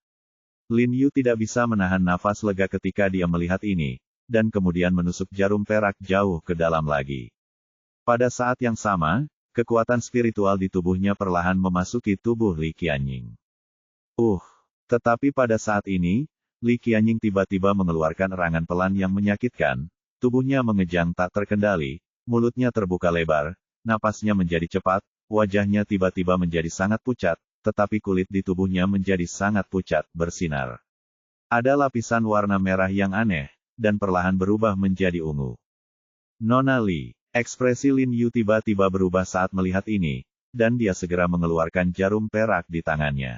Lin Yu tidak bisa menahan nafas lega ketika dia melihat ini, dan kemudian menusuk jarum perak jauh ke dalam lagi. Pada saat yang sama, kekuatan spiritual di tubuhnya perlahan memasuki tubuh Li Qianying. Tetapi pada saat ini, Li Qianying tiba-tiba mengeluarkan erangan pelan yang menyakitkan, tubuhnya mengejang tak terkendali, mulutnya terbuka lebar, napasnya menjadi cepat, wajahnya tiba-tiba menjadi sangat pucat, tetapi kulit di tubuhnya menjadi sangat pucat, bersinar. Ada lapisan warna merah yang aneh, dan perlahan berubah menjadi ungu. Nona Li, ekspresi Lin Yu tiba-tiba berubah saat melihat ini, dan dia segera mengeluarkan jarum perak di tangannya.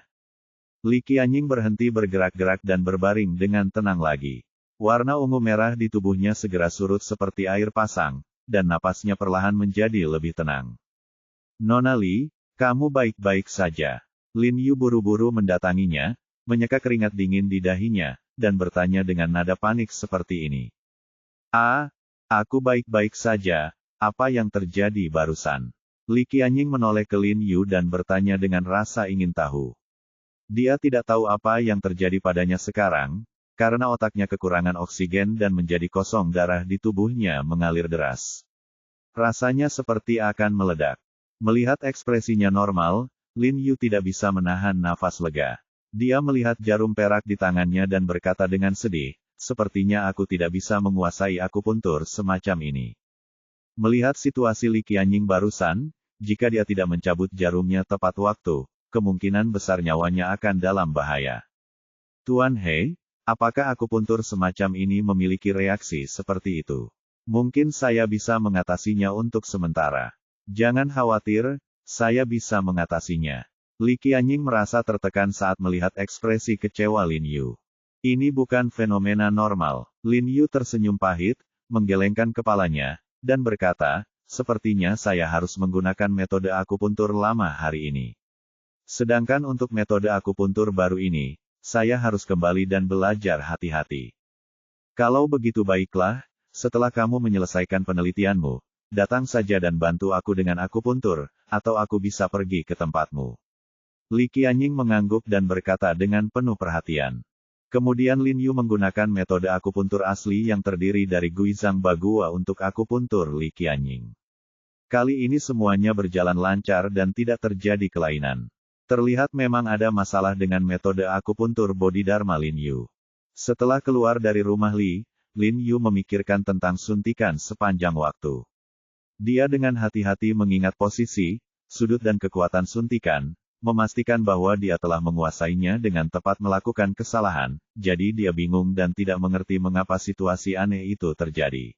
Li Qianying berhenti bergerak-gerak dan berbaring dengan tenang lagi. Warna ungu merah di tubuhnya segera surut seperti air pasang, dan napasnya perlahan menjadi lebih tenang. Nona Li, kamu baik-baik saja. Lin Yu buru-buru mendatanginya, menyeka keringat dingin di dahinya, dan bertanya dengan nada panik seperti ini. Aku baik-baik saja, apa yang terjadi barusan? Li Qianying menoleh ke Lin Yu dan bertanya dengan rasa ingin tahu. Dia tidak tahu apa yang terjadi padanya sekarang, karena otaknya kekurangan oksigen dan menjadi kosong darah di tubuhnya mengalir deras. Rasanya seperti akan meledak. Melihat ekspresinya normal, Lin Yu tidak bisa menahan nafas lega. Dia melihat jarum perak di tangannya dan berkata dengan sedih, sepertinya aku tidak bisa menguasai akupuntur semacam ini. Melihat situasi Li Qianying barusan, jika dia tidak mencabut jarumnya tepat waktu, kemungkinan besar nyawanya akan dalam bahaya. Tuan He, apakah akupuntur semacam ini memiliki reaksi seperti itu? Mungkin saya bisa mengatasinya untuk sementara. Jangan khawatir, saya bisa mengatasinya. Li Qianying merasa tertekan saat melihat ekspresi kecewa Lin Yu. Ini bukan fenomena normal. Lin Yu tersenyum pahit, menggelengkan kepalanya, dan berkata, sepertinya saya harus menggunakan metode akupuntur lama hari ini. Sedangkan untuk metode akupuntur baru ini, saya harus kembali dan belajar hati-hati. Kalau begitu baiklah, setelah kamu menyelesaikan penelitianmu, datang saja dan bantu aku dengan akupuntur, atau aku bisa pergi ke tempatmu. Li Qianying mengangguk dan berkata dengan penuh perhatian. Kemudian Lin Yu menggunakan metode akupuntur asli yang terdiri dari Guizhang Bagua untuk akupuntur Li Qianying. Kali ini semuanya berjalan lancar dan tidak terjadi kelainan. Terlihat memang ada masalah dengan metode akupuntur Bodhidharma Lin Yu. Setelah keluar dari rumah Li, Lin Yu memikirkan tentang suntikan sepanjang waktu. Dia dengan hati-hati mengingat posisi, sudut dan kekuatan suntikan, memastikan bahwa dia telah menguasainya dengan tepat melakukan kesalahan, jadi dia bingung dan tidak mengerti mengapa situasi aneh itu terjadi.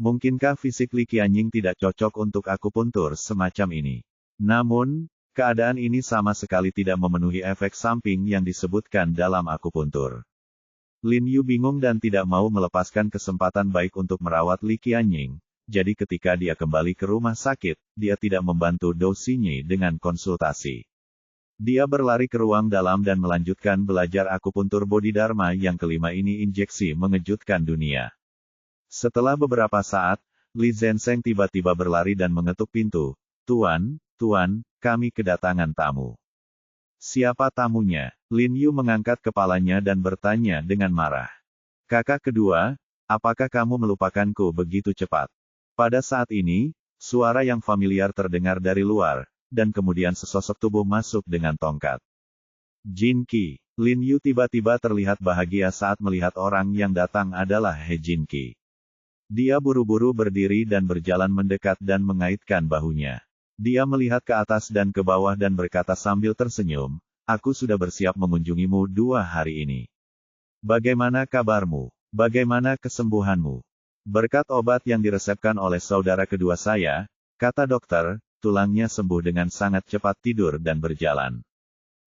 Mungkinkah fisik Li Qianying tidak cocok untuk akupuntur semacam ini? Namun, keadaan ini sama sekali tidak memenuhi efek samping yang disebutkan dalam akupuntur. Lin Yu bingung dan tidak mau melepaskan kesempatan baik untuk merawat Li Qianying, jadi ketika dia kembali ke rumah sakit, dia tidak membantu Dou Xinyi dengan konsultasi. Dia berlari ke ruang dalam dan melanjutkan belajar akupuntur Bodhidharma yang kelima ini. Injeksi mengejutkan dunia. Setelah beberapa saat, Li Zhensheng tiba-tiba berlari dan mengetuk pintu. Tuan, kami kedatangan tamu. Siapa tamunya? Lin Yu mengangkat kepalanya dan bertanya dengan marah. Kakak kedua, apakah kamu melupakanku begitu cepat? Pada saat ini, suara yang familiar terdengar dari luar, dan kemudian sesosok tubuh masuk dengan tongkat. Jin Qi. Lin Yu tiba-tiba terlihat bahagia saat melihat orang yang datang adalah He Jin Qi. Dia buru-buru berdiri dan berjalan mendekat dan mengaitkan bahunya. Dia melihat ke atas dan ke bawah dan berkata sambil tersenyum, aku sudah bersiap mengunjungimu 2 hari ini. Bagaimana kabarmu? Bagaimana kesembuhanmu? Berkat obat yang diresepkan oleh saudara kedua saya, kata dokter, tulangnya sembuh dengan sangat cepat tidur dan berjalan.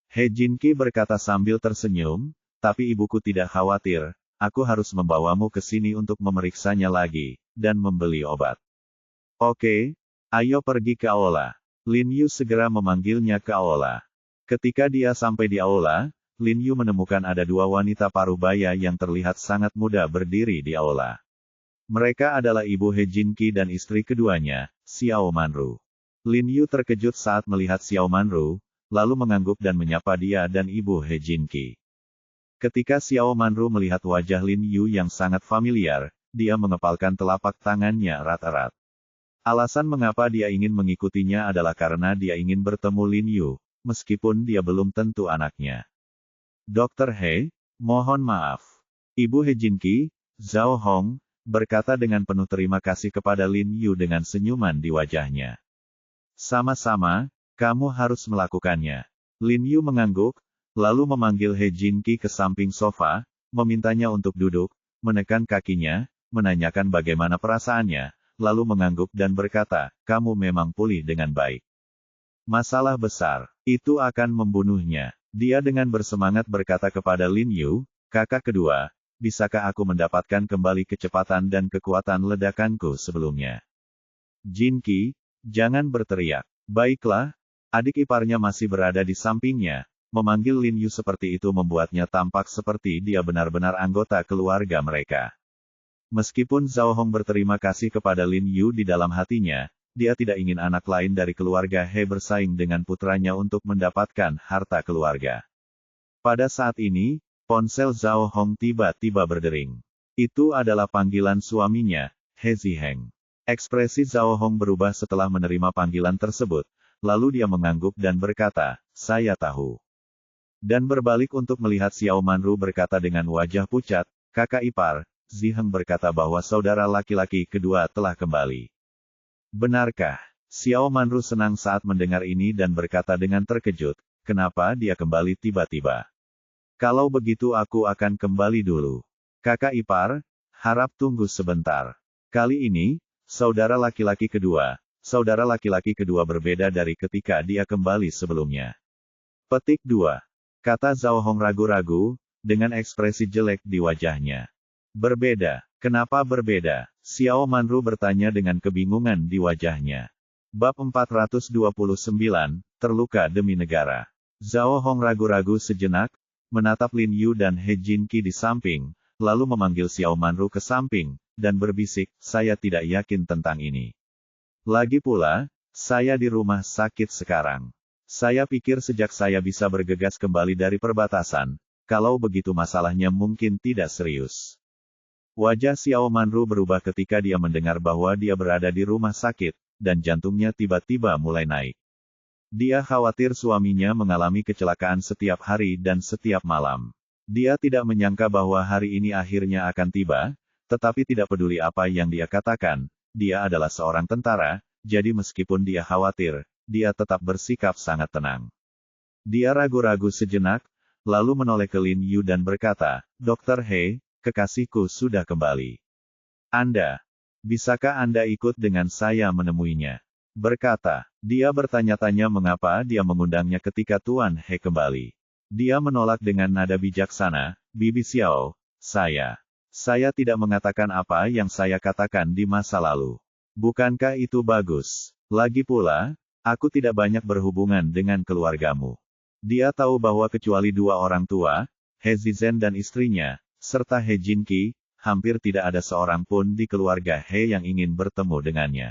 He Jin Qi berkata sambil tersenyum, tapi ibuku tidak khawatir, aku harus membawamu ke sini untuk memeriksanya lagi, dan membeli obat. Oke, ayo pergi ke aula. Lin Yu segera memanggilnya ke aula. Ketika dia sampai di aula, Lin Yu menemukan ada 2 wanita parubaya yang terlihat sangat muda berdiri di aula. Mereka adalah ibu He Jin Qi dan istri keduanya, Xiao Manru. Lin Yu terkejut saat melihat Xiao Manru, lalu mengangguk dan menyapa dia dan ibu He Jin Qi. Ketika Xiao Manru melihat wajah Lin Yu yang sangat familiar, dia mengepalkan telapak tangannya erat-erat. Alasan mengapa dia ingin mengikutinya adalah karena dia ingin bertemu Lin Yu, meskipun dia belum tentu anaknya. Dr. He, mohon maaf. Ibu He Jin Qi, Zhao Hong, berkata dengan penuh terima kasih kepada Lin Yu dengan senyuman di wajahnya. Sama-sama, kamu harus melakukannya. Lin Yu mengangguk, lalu memanggil He Jin Qi ke samping sofa, memintanya untuk duduk, menekan kakinya, menanyakan bagaimana perasaannya, lalu mengangguk dan berkata, kamu memang pulih dengan baik. Masalah besar, itu akan membunuhnya. Dia dengan bersemangat berkata kepada Lin Yu, kakak kedua, bisakah aku mendapatkan kembali kecepatan dan kekuatan ledakanku sebelumnya? Jin Qi, jangan berteriak. Baiklah, adik iparnya masih berada di sampingnya. Memanggil Lin Yu seperti itu membuatnya tampak seperti dia benar-benar anggota keluarga mereka. Meskipun Zhao Hong berterima kasih kepada Lin Yu di dalam hatinya, dia tidak ingin anak lain dari keluarga He bersaing dengan putranya untuk mendapatkan harta keluarga. Pada saat ini, ponsel Zhao Hong tiba-tiba berdering. Itu adalah panggilan suaminya, He Ziheng. Ekspresi Zhao Hong berubah setelah menerima panggilan tersebut, lalu dia mengangguk dan berkata, saya tahu. Dan berbalik untuk melihat Xiao Manru berkata dengan wajah pucat, kakak ipar, Ziheng berkata bahwa saudara laki-laki kedua telah kembali. Benarkah? Xiao Manru senang saat mendengar ini dan berkata dengan terkejut, kenapa dia kembali tiba-tiba? Kalau begitu aku akan kembali dulu. Kakak ipar, harap tunggu sebentar. Kali ini, saudara laki-laki kedua berbeda dari ketika dia kembali sebelumnya. Petik 2. Kata Zhao Hong ragu-ragu, dengan ekspresi jelek di wajahnya. Berbeda. Kenapa berbeda? Xiao Manru bertanya dengan kebingungan di wajahnya. Bab 429, Terluka Demi Negara. Zhao Hong ragu-ragu sejenak, menatap Lin Yu dan He Jinqi di samping, lalu memanggil Xiao Manru ke samping, dan berbisik, saya tidak yakin tentang ini. Lagi pula, saya di rumah sakit sekarang. Saya pikir sejak saya bisa bergegas kembali dari perbatasan, kalau begitu masalahnya mungkin tidak serius. Wajah Xiao Manru berubah ketika dia mendengar bahwa dia berada di rumah sakit, dan jantungnya tiba-tiba mulai naik. Dia khawatir suaminya mengalami kecelakaan setiap hari dan setiap malam. Dia tidak menyangka bahwa hari ini akhirnya akan tiba, tetapi tidak peduli apa yang dia katakan, dia adalah seorang tentara, jadi meskipun dia khawatir, dia tetap bersikap sangat tenang. Dia ragu-ragu sejenak, lalu menoleh ke Lin Yu dan berkata, Dr. He, kekasihku sudah kembali. Bisakah Anda ikut dengan saya menemuinya? Berkata, dia bertanya-tanya mengapa dia mengundangnya ketika Tuan He kembali. Dia menolak dengan nada bijaksana, Bibi Xiao, saya tidak mengatakan apa yang saya katakan di masa lalu. Bukankah itu bagus? Lagi pula, aku tidak banyak berhubungan dengan keluargamu. Dia tahu bahwa kecuali dua orang tua, He Zizhen dan istrinya, serta He Jinqi, hampir tidak ada seorang pun di keluarga He yang ingin bertemu dengannya.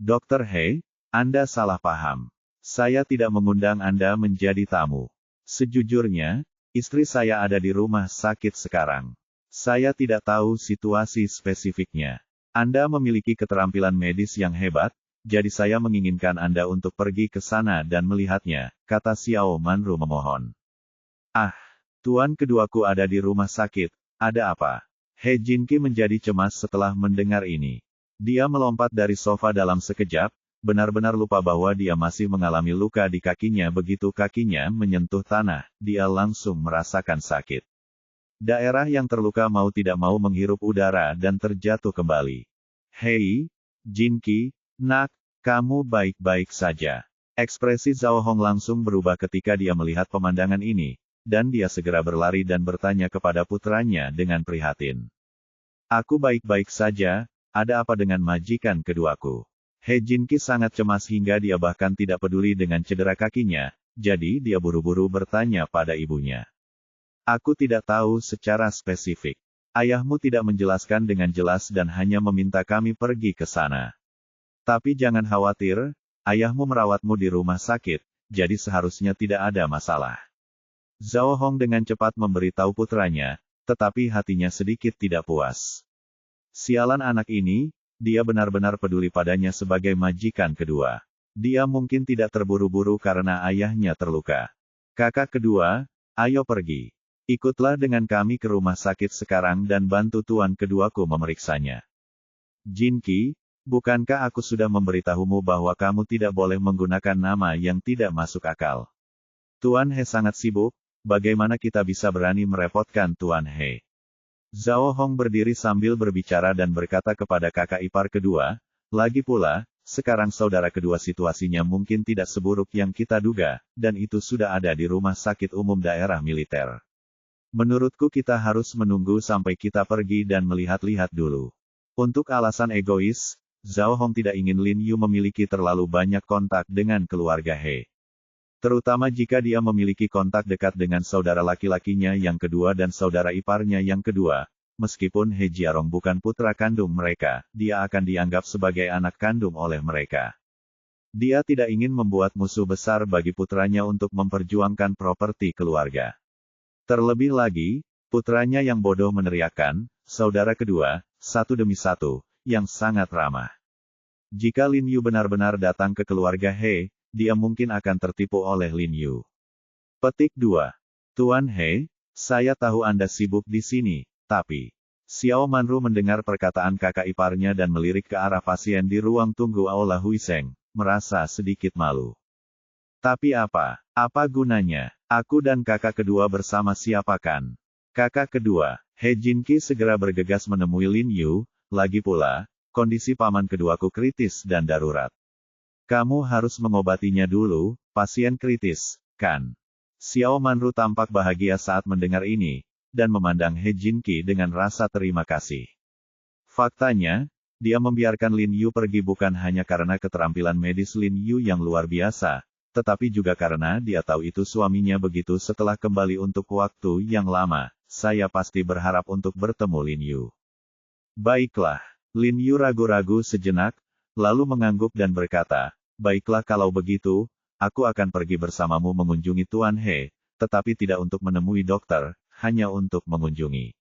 Dr. He, Anda salah paham. Saya tidak mengundang Anda menjadi tamu. Sejujurnya, istri saya ada di rumah sakit sekarang. Saya tidak tahu situasi spesifiknya. Anda memiliki keterampilan medis yang hebat, jadi saya menginginkan Anda untuk pergi ke sana dan melihatnya, kata Xiao Manru memohon. Tuan keduaku ada di rumah sakit, ada apa? He Jinqi menjadi cemas setelah mendengar ini. Dia melompat dari sofa dalam sekejap, benar-benar lupa bahwa dia masih mengalami luka di kakinya begitu kakinya menyentuh tanah, dia langsung merasakan sakit. Daerah yang terluka mau tidak mau menghirup udara dan terjatuh kembali. Hei, Jinqi, nak, kamu baik-baik saja. Ekspresi Zhao Hong langsung berubah ketika dia melihat pemandangan ini, dan dia segera berlari dan bertanya kepada putranya dengan prihatin. Aku baik-baik saja, ada apa dengan majikan keduaku? He Jinqi sangat cemas hingga dia bahkan tidak peduli dengan cedera kakinya, jadi dia buru-buru bertanya pada ibunya. Aku tidak tahu secara spesifik. Ayahmu tidak menjelaskan dengan jelas dan hanya meminta kami pergi ke sana. Tapi jangan khawatir, ayahmu merawatmu di rumah sakit, jadi seharusnya tidak ada masalah. Zhao Hong dengan cepat memberitahu putranya, tetapi hatinya sedikit tidak puas. Sialan anak ini, dia benar-benar peduli padanya sebagai majikan kedua. Dia mungkin tidak terburu-buru karena ayahnya terluka. Kakak kedua, ayo pergi. Ikutlah dengan kami ke rumah sakit sekarang dan bantu tuan keduaku memeriksanya. Jinqi, bukankah aku sudah memberitahumu bahwa kamu tidak boleh menggunakan nama yang tidak masuk akal? Tuan He sangat sibuk. Bagaimana kita bisa berani merepotkan Tuan He? Zhao Hong berdiri sambil berbicara dan berkata kepada kakak ipar kedua, lagi pula, sekarang saudara kedua situasinya mungkin tidak seburuk yang kita duga, dan itu sudah ada di rumah sakit umum daerah militer. Menurutku kita harus menunggu sampai kita pergi dan melihat-lihat dulu. Untuk alasan egois, Zhao Hong tidak ingin Lin Yu memiliki terlalu banyak kontak dengan keluarga He. Terutama jika dia memiliki kontak dekat dengan saudara laki-lakinya yang kedua dan saudara iparnya yang kedua, meskipun He Jiarong bukan putra kandung mereka, dia akan dianggap sebagai anak kandung oleh mereka. Dia tidak ingin membuat musuh besar bagi putranya untuk memperjuangkan properti keluarga. Terlebih lagi, putranya yang bodoh meneriakkan, saudara kedua, satu demi satu, yang sangat ramah. Jika Lin Yu benar-benar datang ke keluarga He, dia mungkin akan tertipu oleh Lin Yu. Petik 2. Tuan He, saya tahu Anda sibuk di sini, tapi... Xiao Manru mendengar perkataan kakak iparnya dan melirik ke arah pasien di ruang tunggu Aula Huiseng, merasa sedikit malu. Tapi apa gunanya? Aku dan kakak kedua bersama siapakan? Kakak kedua, He Jinqi segera bergegas menemui Lin Yu, lagi pula, kondisi paman keduaku kritis dan darurat. Kamu harus mengobatinya dulu, pasien kritis, kan? Xiao Manru tampak bahagia saat mendengar ini, dan memandang He Jinqi dengan rasa terima kasih. Faktanya, Dia membiarkan Lin Yu pergi bukan hanya karena keterampilan medis Lin Yu yang luar biasa, tetapi juga karena dia tahu itu suaminya begitu setelah kembali untuk waktu yang lama. Saya pasti berharap untuk bertemu Lin Yu. Baiklah. Lin Yu ragu-ragu sejenak, lalu mengangguk dan berkata, baiklah kalau begitu, aku akan pergi bersamamu mengunjungi Tuan He, tetapi tidak untuk menemui dokter, hanya untuk mengunjungi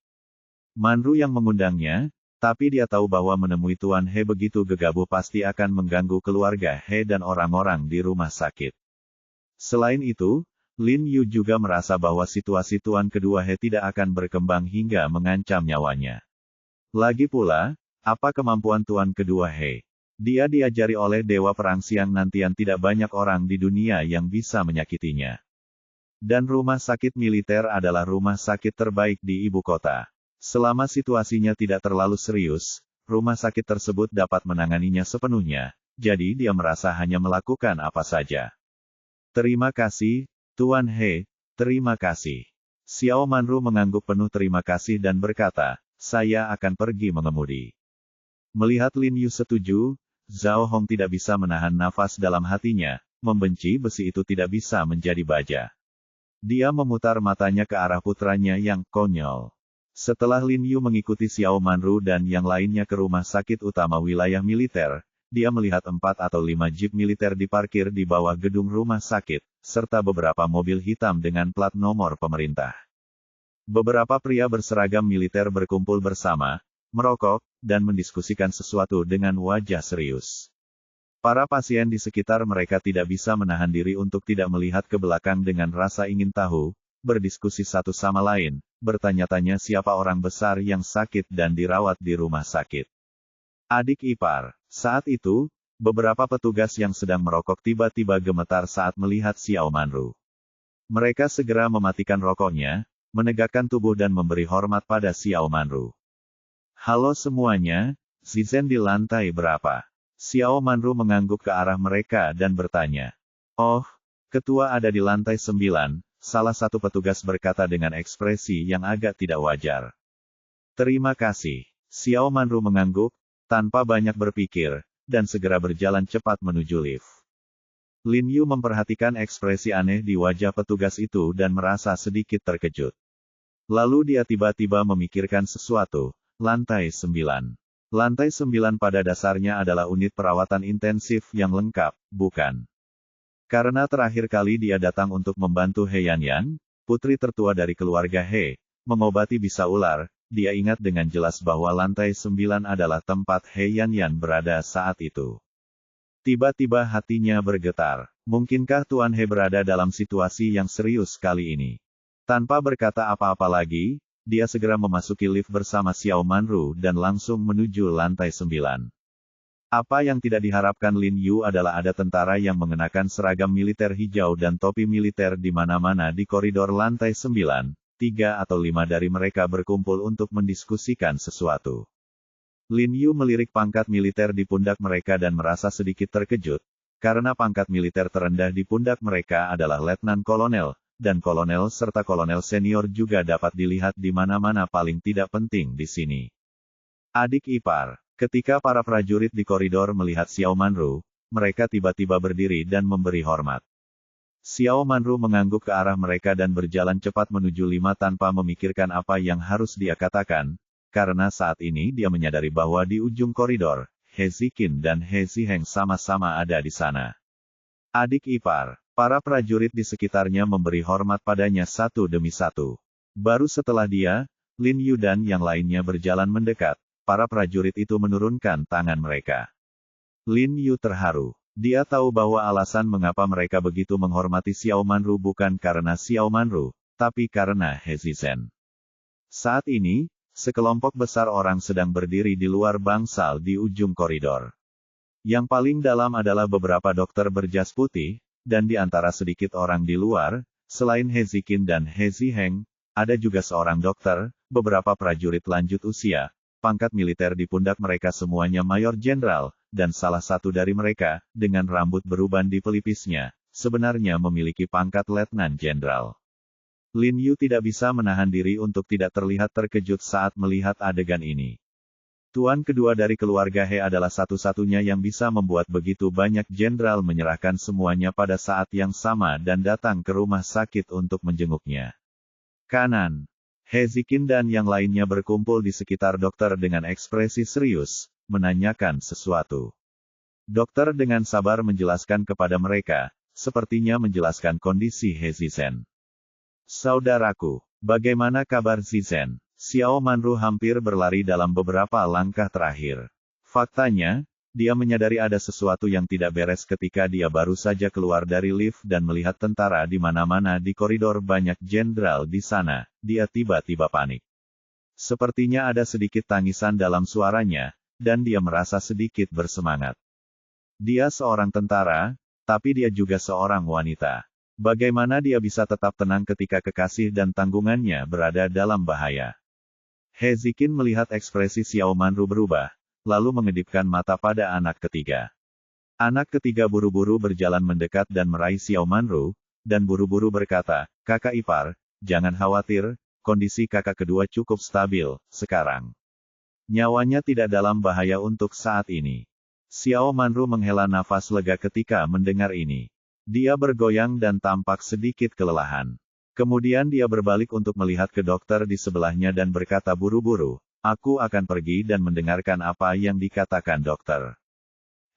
Manru yang mengundangnya, tapi dia tahu bahwa menemui Tuan He begitu gegabah pasti akan mengganggu keluarga He dan orang-orang di rumah sakit. Selain itu, Lin Yu juga merasa bahwa situasi Tuan kedua He tidak akan berkembang hingga mengancam nyawanya. Lagi pula, apa kemampuan Tuan kedua He? Dia diajari oleh Dewa Perang Siang Nantian tidak banyak orang di dunia yang bisa menyakitinya. Dan rumah sakit militer adalah rumah sakit terbaik di ibu kota. Selama situasinya tidak terlalu serius, rumah sakit tersebut dapat menanganinya sepenuhnya, jadi dia merasa hanya melakukan apa saja. Terima kasih, Tuan He, terima kasih. Xiao Manru mengangguk penuh terima kasih dan berkata, saya akan pergi mengemudi. Melihat Lin Yu setuju, Zhao Hong tidak bisa menahan nafas dalam hatinya, membenci besi itu tidak bisa menjadi baja. Dia memutar matanya ke arah putranya yang konyol. Setelah Lin Yu mengikuti Xiao Manru dan yang lainnya ke rumah sakit utama wilayah militer, dia melihat 4 atau 5 jeep militer diparkir di bawah gedung rumah sakit, serta beberapa mobil hitam dengan plat nomor pemerintah. Beberapa pria berseragam militer berkumpul bersama, merokok, dan mendiskusikan sesuatu dengan wajah serius. Para pasien di sekitar mereka tidak bisa menahan diri untuk tidak melihat ke belakang dengan rasa ingin tahu, berdiskusi satu sama lain, bertanya-tanya siapa orang besar yang sakit dan dirawat di rumah sakit. Adik ipar. Saat itu, beberapa petugas yang sedang merokok tiba-tiba gemetar saat melihat Xiao Manru. Mereka segera mematikan rokoknya, menegakkan tubuh dan memberi hormat pada Xiao Manru. Halo semuanya, Zizen di lantai berapa? Xiao Manru mengangguk ke arah mereka dan bertanya. Oh, ketua ada di lantai 9, salah satu petugas berkata dengan ekspresi yang agak tidak wajar. Terima kasih. Xiao Manru mengangguk, tanpa banyak berpikir, dan segera berjalan cepat menuju lift. Lin Yu memperhatikan ekspresi aneh di wajah petugas itu dan merasa sedikit terkejut. Lalu dia tiba-tiba memikirkan sesuatu. Lantai 9. Lantai 9 pada dasarnya adalah unit perawatan intensif yang lengkap, bukan? Karena terakhir kali dia datang untuk membantu He Yanyan, putri tertua dari keluarga He, mengobati bisa ular, dia ingat dengan jelas bahwa lantai 9 adalah tempat He Yanyan berada saat itu. Tiba-tiba hatinya bergetar. Mungkinkah Tuan He berada dalam situasi yang serius kali ini? Tanpa berkata apa-apa lagi, dia segera memasuki lift bersama Xiao Manru dan langsung menuju lantai 9. Apa yang tidak diharapkan Lin Yu adalah ada tentara yang mengenakan seragam militer hijau dan topi militer di mana-mana di koridor lantai 9. 3 atau 5 dari mereka berkumpul untuk mendiskusikan sesuatu. Lin Yu melirik pangkat militer di pundak mereka dan merasa sedikit terkejut, karena pangkat militer terendah di pundak mereka adalah letnan kolonel, dan kolonel serta kolonel senior juga dapat dilihat di mana-mana paling tidak penting di sini. Adik ipar. Ketika para prajurit di koridor melihat Xiao Manru, mereka tiba-tiba berdiri dan memberi hormat. Xiao Manru mengangguk ke arah mereka dan berjalan cepat menuju 5 tanpa memikirkan apa yang harus dia katakan, karena saat ini dia menyadari bahwa di ujung koridor, He Ziqin dan He Ziheng sama-sama ada di sana. Adik ipar, para prajurit di sekitarnya memberi hormat padanya satu demi satu. Baru setelah dia, Lin Yu dan yang lainnya berjalan mendekat. Para prajurit itu menurunkan tangan mereka. Lin Yu terharu. Dia tahu bahwa alasan mengapa mereka begitu menghormati Xiao Manru bukan karena Xiao Manru, tapi karena He Zizen. Saat ini, sekelompok besar orang sedang berdiri di luar bangsal di ujung koridor. Yang paling dalam adalah beberapa dokter berjas putih, dan di antara sedikit orang di luar, selain He Ziqin dan He Ziheng, ada juga seorang dokter, beberapa prajurit lanjut usia. Pangkat militer di pundak mereka semuanya mayor jenderal, dan salah satu dari mereka, dengan rambut beruban di pelipisnya, sebenarnya memiliki pangkat letnan jenderal. Lin Yu tidak bisa menahan diri untuk tidak terlihat terkejut saat melihat adegan ini. Tuan kedua dari keluarga He adalah satu-satunya yang bisa membuat begitu banyak jenderal menyerahkan semuanya pada saat yang sama dan datang ke rumah sakit untuk menjenguknya. Kanan. He Ziqin dan yang lainnya berkumpul di sekitar dokter dengan ekspresi serius, menanyakan sesuatu. Dokter dengan sabar menjelaskan kepada mereka, sepertinya menjelaskan kondisi He Zizen. Saudaraku, bagaimana kabar Zizen? Xiao Manru hampir berlari dalam beberapa langkah terakhir. Faktanya, dia menyadari ada sesuatu yang tidak beres ketika dia baru saja keluar dari lift dan melihat tentara di mana-mana di koridor, banyak jenderal di sana. Dia tiba-tiba panik. Sepertinya ada sedikit tangisan dalam suaranya, dan dia merasa sedikit bersemangat. Dia seorang tentara, tapi dia juga seorang wanita. Bagaimana dia bisa tetap tenang ketika kekasih dan tanggungannya berada dalam bahaya? He Ziqin melihat ekspresi Xiao Manru berubah, lalu mengedipkan mata pada anak ketiga. Anak ketiga buru-buru berjalan mendekat dan meraih Xiao Manru, dan buru-buru berkata, "Kakak ipar, jangan khawatir, kondisi kakak kedua cukup stabil, sekarang. Nyawanya tidak dalam bahaya untuk saat ini." Xiao Manru menghela nafas lega ketika mendengar ini. Dia bergoyang dan tampak sedikit kelelahan. Kemudian dia berbalik untuk melihat ke dokter di sebelahnya dan berkata buru-buru, "Aku akan pergi dan mendengarkan apa yang dikatakan dokter."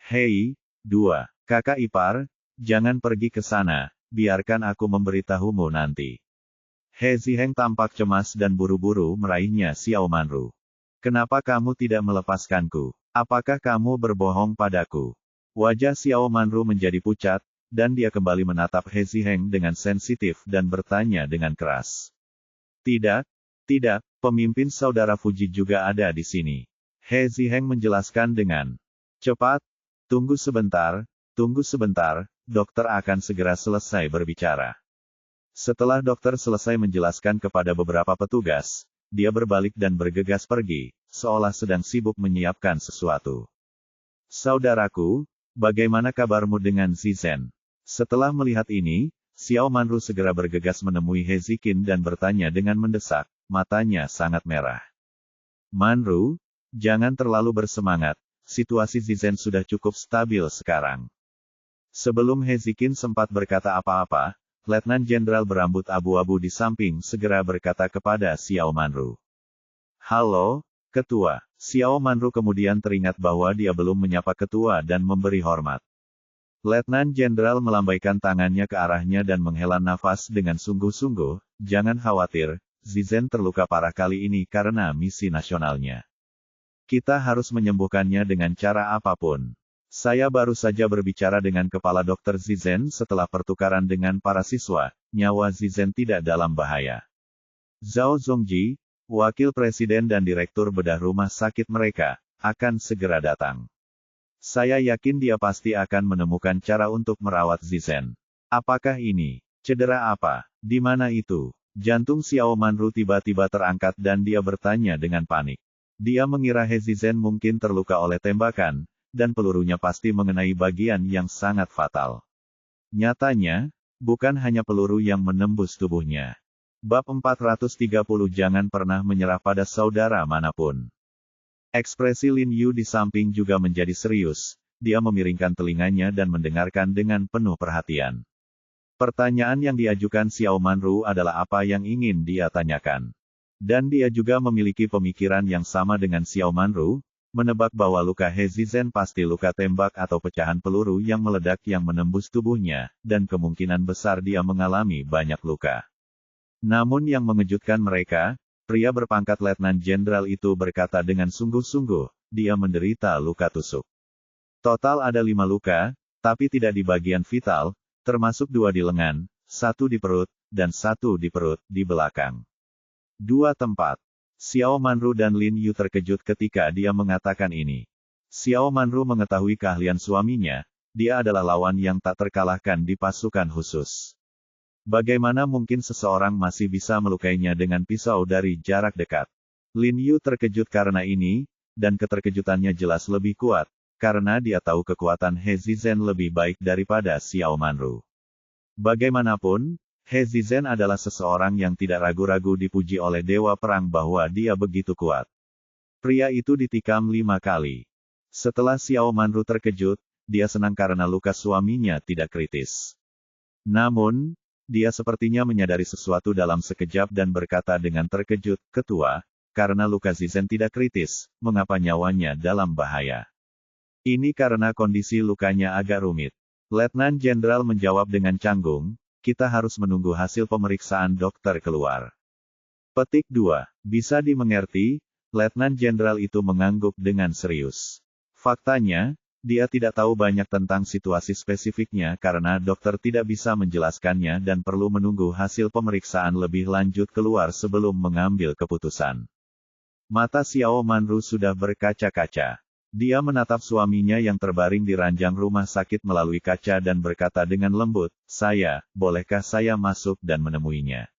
"Hei, dua, kakak ipar, jangan pergi ke sana, biarkan aku memberitahumu nanti." He Ziheng tampak cemas dan buru-buru meraihnya Xiao Manru. "Kenapa kamu tidak melepaskanku? Apakah kamu berbohong padaku?" Wajah Xiao Manru menjadi pucat, dan dia kembali menatap He Ziheng dengan sensitif dan bertanya dengan keras. "Tidak, tidak, pemimpin saudara Fuji juga ada di sini." He Ziheng menjelaskan dengan cepat. Tunggu sebentar, dokter akan segera selesai berbicara." Setelah dokter selesai menjelaskan kepada beberapa petugas, dia berbalik dan bergegas pergi, seolah sedang sibuk menyiapkan sesuatu. "Saudaraku, bagaimana kabarmu dengan Zizen?" Setelah melihat ini, Xiao Manru segera bergegas menemui He Ziqin dan bertanya dengan mendesak, matanya sangat merah. "Manru, jangan terlalu bersemangat, situasi Zizen sudah cukup stabil sekarang." Sebelum He Ziqin sempat berkata apa-apa, Letnan Jenderal berambut abu-abu di samping segera berkata kepada Xiao Manru. "Halo, Ketua." Xiao Manru kemudian teringat bahwa dia belum menyapa Ketua dan memberi hormat. Letnan Jenderal melambaikan tangannya ke arahnya dan menghela nafas dengan sungguh-sungguh, "Jangan khawatir, Zizen terluka parah kali ini karena misi nasionalnya. Kita harus menyembuhkannya dengan cara apapun. Saya baru saja berbicara dengan kepala dokter Zizen setelah pertukaran dengan para siswa, nyawa Zizen tidak dalam bahaya. Zhao Zongji, wakil presiden dan direktur bedah rumah sakit mereka, akan segera datang. Saya yakin dia pasti akan menemukan cara untuk merawat Zizen." "Apakah ini? Cedera apa? Di mana itu?" Jantung Xiao Manru tiba-tiba terangkat dan dia bertanya dengan panik. Dia mengira He Zizen mungkin terluka oleh tembakan, dan pelurunya pasti mengenai bagian yang sangat fatal. Nyatanya, bukan hanya peluru yang menembus tubuhnya. Bab 430 Jangan pernah menyerah pada saudara manapun. Ekspresi Lin Yu di samping juga menjadi serius, dia memiringkan telinganya dan mendengarkan dengan penuh perhatian. Pertanyaan yang diajukan Xiao Manru adalah apa yang ingin dia tanyakan. Dan dia juga memiliki pemikiran yang sama dengan Xiao Manru, menebak bahwa luka He Zizen pasti luka tembak atau pecahan peluru yang meledak yang menembus tubuhnya, dan kemungkinan besar dia mengalami banyak luka. Namun yang mengejutkan mereka, pria berpangkat Letnan Jenderal itu berkata dengan sungguh-sungguh, dia menderita luka tusuk. Total ada 5 luka, tapi tidak di bagian vital, termasuk 2 di lengan, 1 di perut, dan 1 di perut, di belakang. 2 tempat. Xiao Manru dan Lin Yu terkejut ketika dia mengatakan ini. Xiao Manru mengetahui keahlian suaminya, dia adalah lawan yang tak terkalahkan di pasukan khusus. Bagaimana mungkin seseorang masih bisa melukainya dengan pisau dari jarak dekat? Lin Yu terkejut karena ini, dan keterkejutannya jelas lebih kuat, karena dia tahu kekuatan He Zizen lebih baik daripada Xiao Manru. Bagaimanapun, He Zizen adalah seseorang yang tidak ragu-ragu dipuji oleh dewa perang bahwa dia begitu kuat. Pria itu ditikam 5 kali. Setelah Xiao Manru terkejut, dia senang karena luka suaminya tidak kritis. Namun, dia sepertinya menyadari sesuatu dalam sekejap dan berkata dengan terkejut, "Ketua, karena luka Zizen tidak kritis, mengapa nyawanya dalam bahaya?" "Ini karena kondisi lukanya agak rumit." Letnan Jenderal menjawab dengan canggung, "Kita harus menunggu hasil pemeriksaan dokter keluar." Petik 2. Bisa dimengerti, Letnan Jenderal itu mengangguk dengan serius. Faktanya, dia tidak tahu banyak tentang situasi spesifiknya karena dokter tidak bisa menjelaskannya dan perlu menunggu hasil pemeriksaan lebih lanjut keluar sebelum mengambil keputusan. Mata Xiao Manru sudah berkaca-kaca. Dia menatap suaminya yang terbaring di ranjang rumah sakit melalui kaca dan berkata dengan lembut, "Bolehkah saya masuk dan menemuinya?"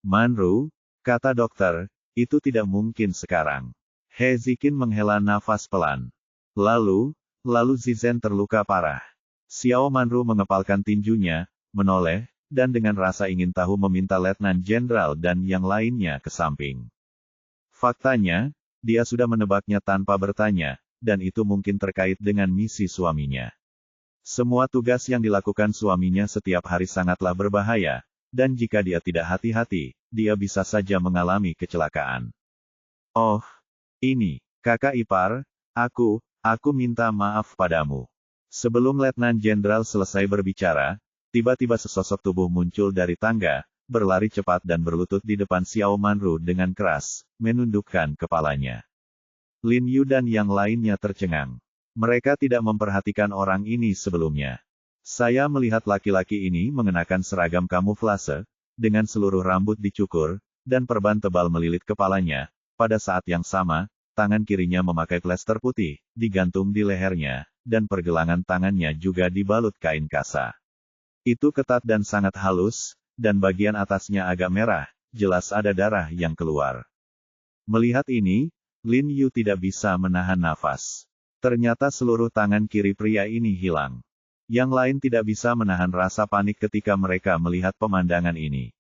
"Manru," kata dokter, "itu tidak mungkin sekarang." He Ziqin menghela nafas pelan. Lalu Zizen terluka parah. Xiao Manru mengepalkan tinjunya, menoleh, dan dengan rasa ingin tahu meminta Letnan Jenderal dan yang lainnya ke samping. Faktanya, dia sudah menebaknya tanpa bertanya, dan itu mungkin terkait dengan misi suaminya. Semua tugas yang dilakukan suaminya setiap hari sangatlah berbahaya, dan jika dia tidak hati-hati, dia bisa saja mengalami kecelakaan. "Oh, ini, kakak ipar, aku minta maaf padamu." Sebelum Letnan Jenderal selesai berbicara, tiba-tiba sesosok tubuh muncul dari tangga, berlari cepat dan berlutut di depan Xiao Manru dengan keras, menundukkan kepalanya. Lin Yu dan yang lainnya tercengang. Mereka tidak memperhatikan orang ini sebelumnya. Saya melihat laki-laki ini mengenakan seragam kamuflase, dengan seluruh rambut dicukur, dan perban tebal melilit kepalanya. Pada saat yang sama, tangan kirinya memakai plester putih, digantung di lehernya, dan pergelangan tangannya juga dibalut kain kasa. Itu ketat dan sangat halus, dan bagian atasnya agak merah, jelas ada darah yang keluar. Melihat ini, Lin Yu tidak bisa menahan nafas. Ternyata seluruh tangan kiri pria ini hilang. Yang lain tidak bisa menahan rasa panik ketika mereka melihat pemandangan ini.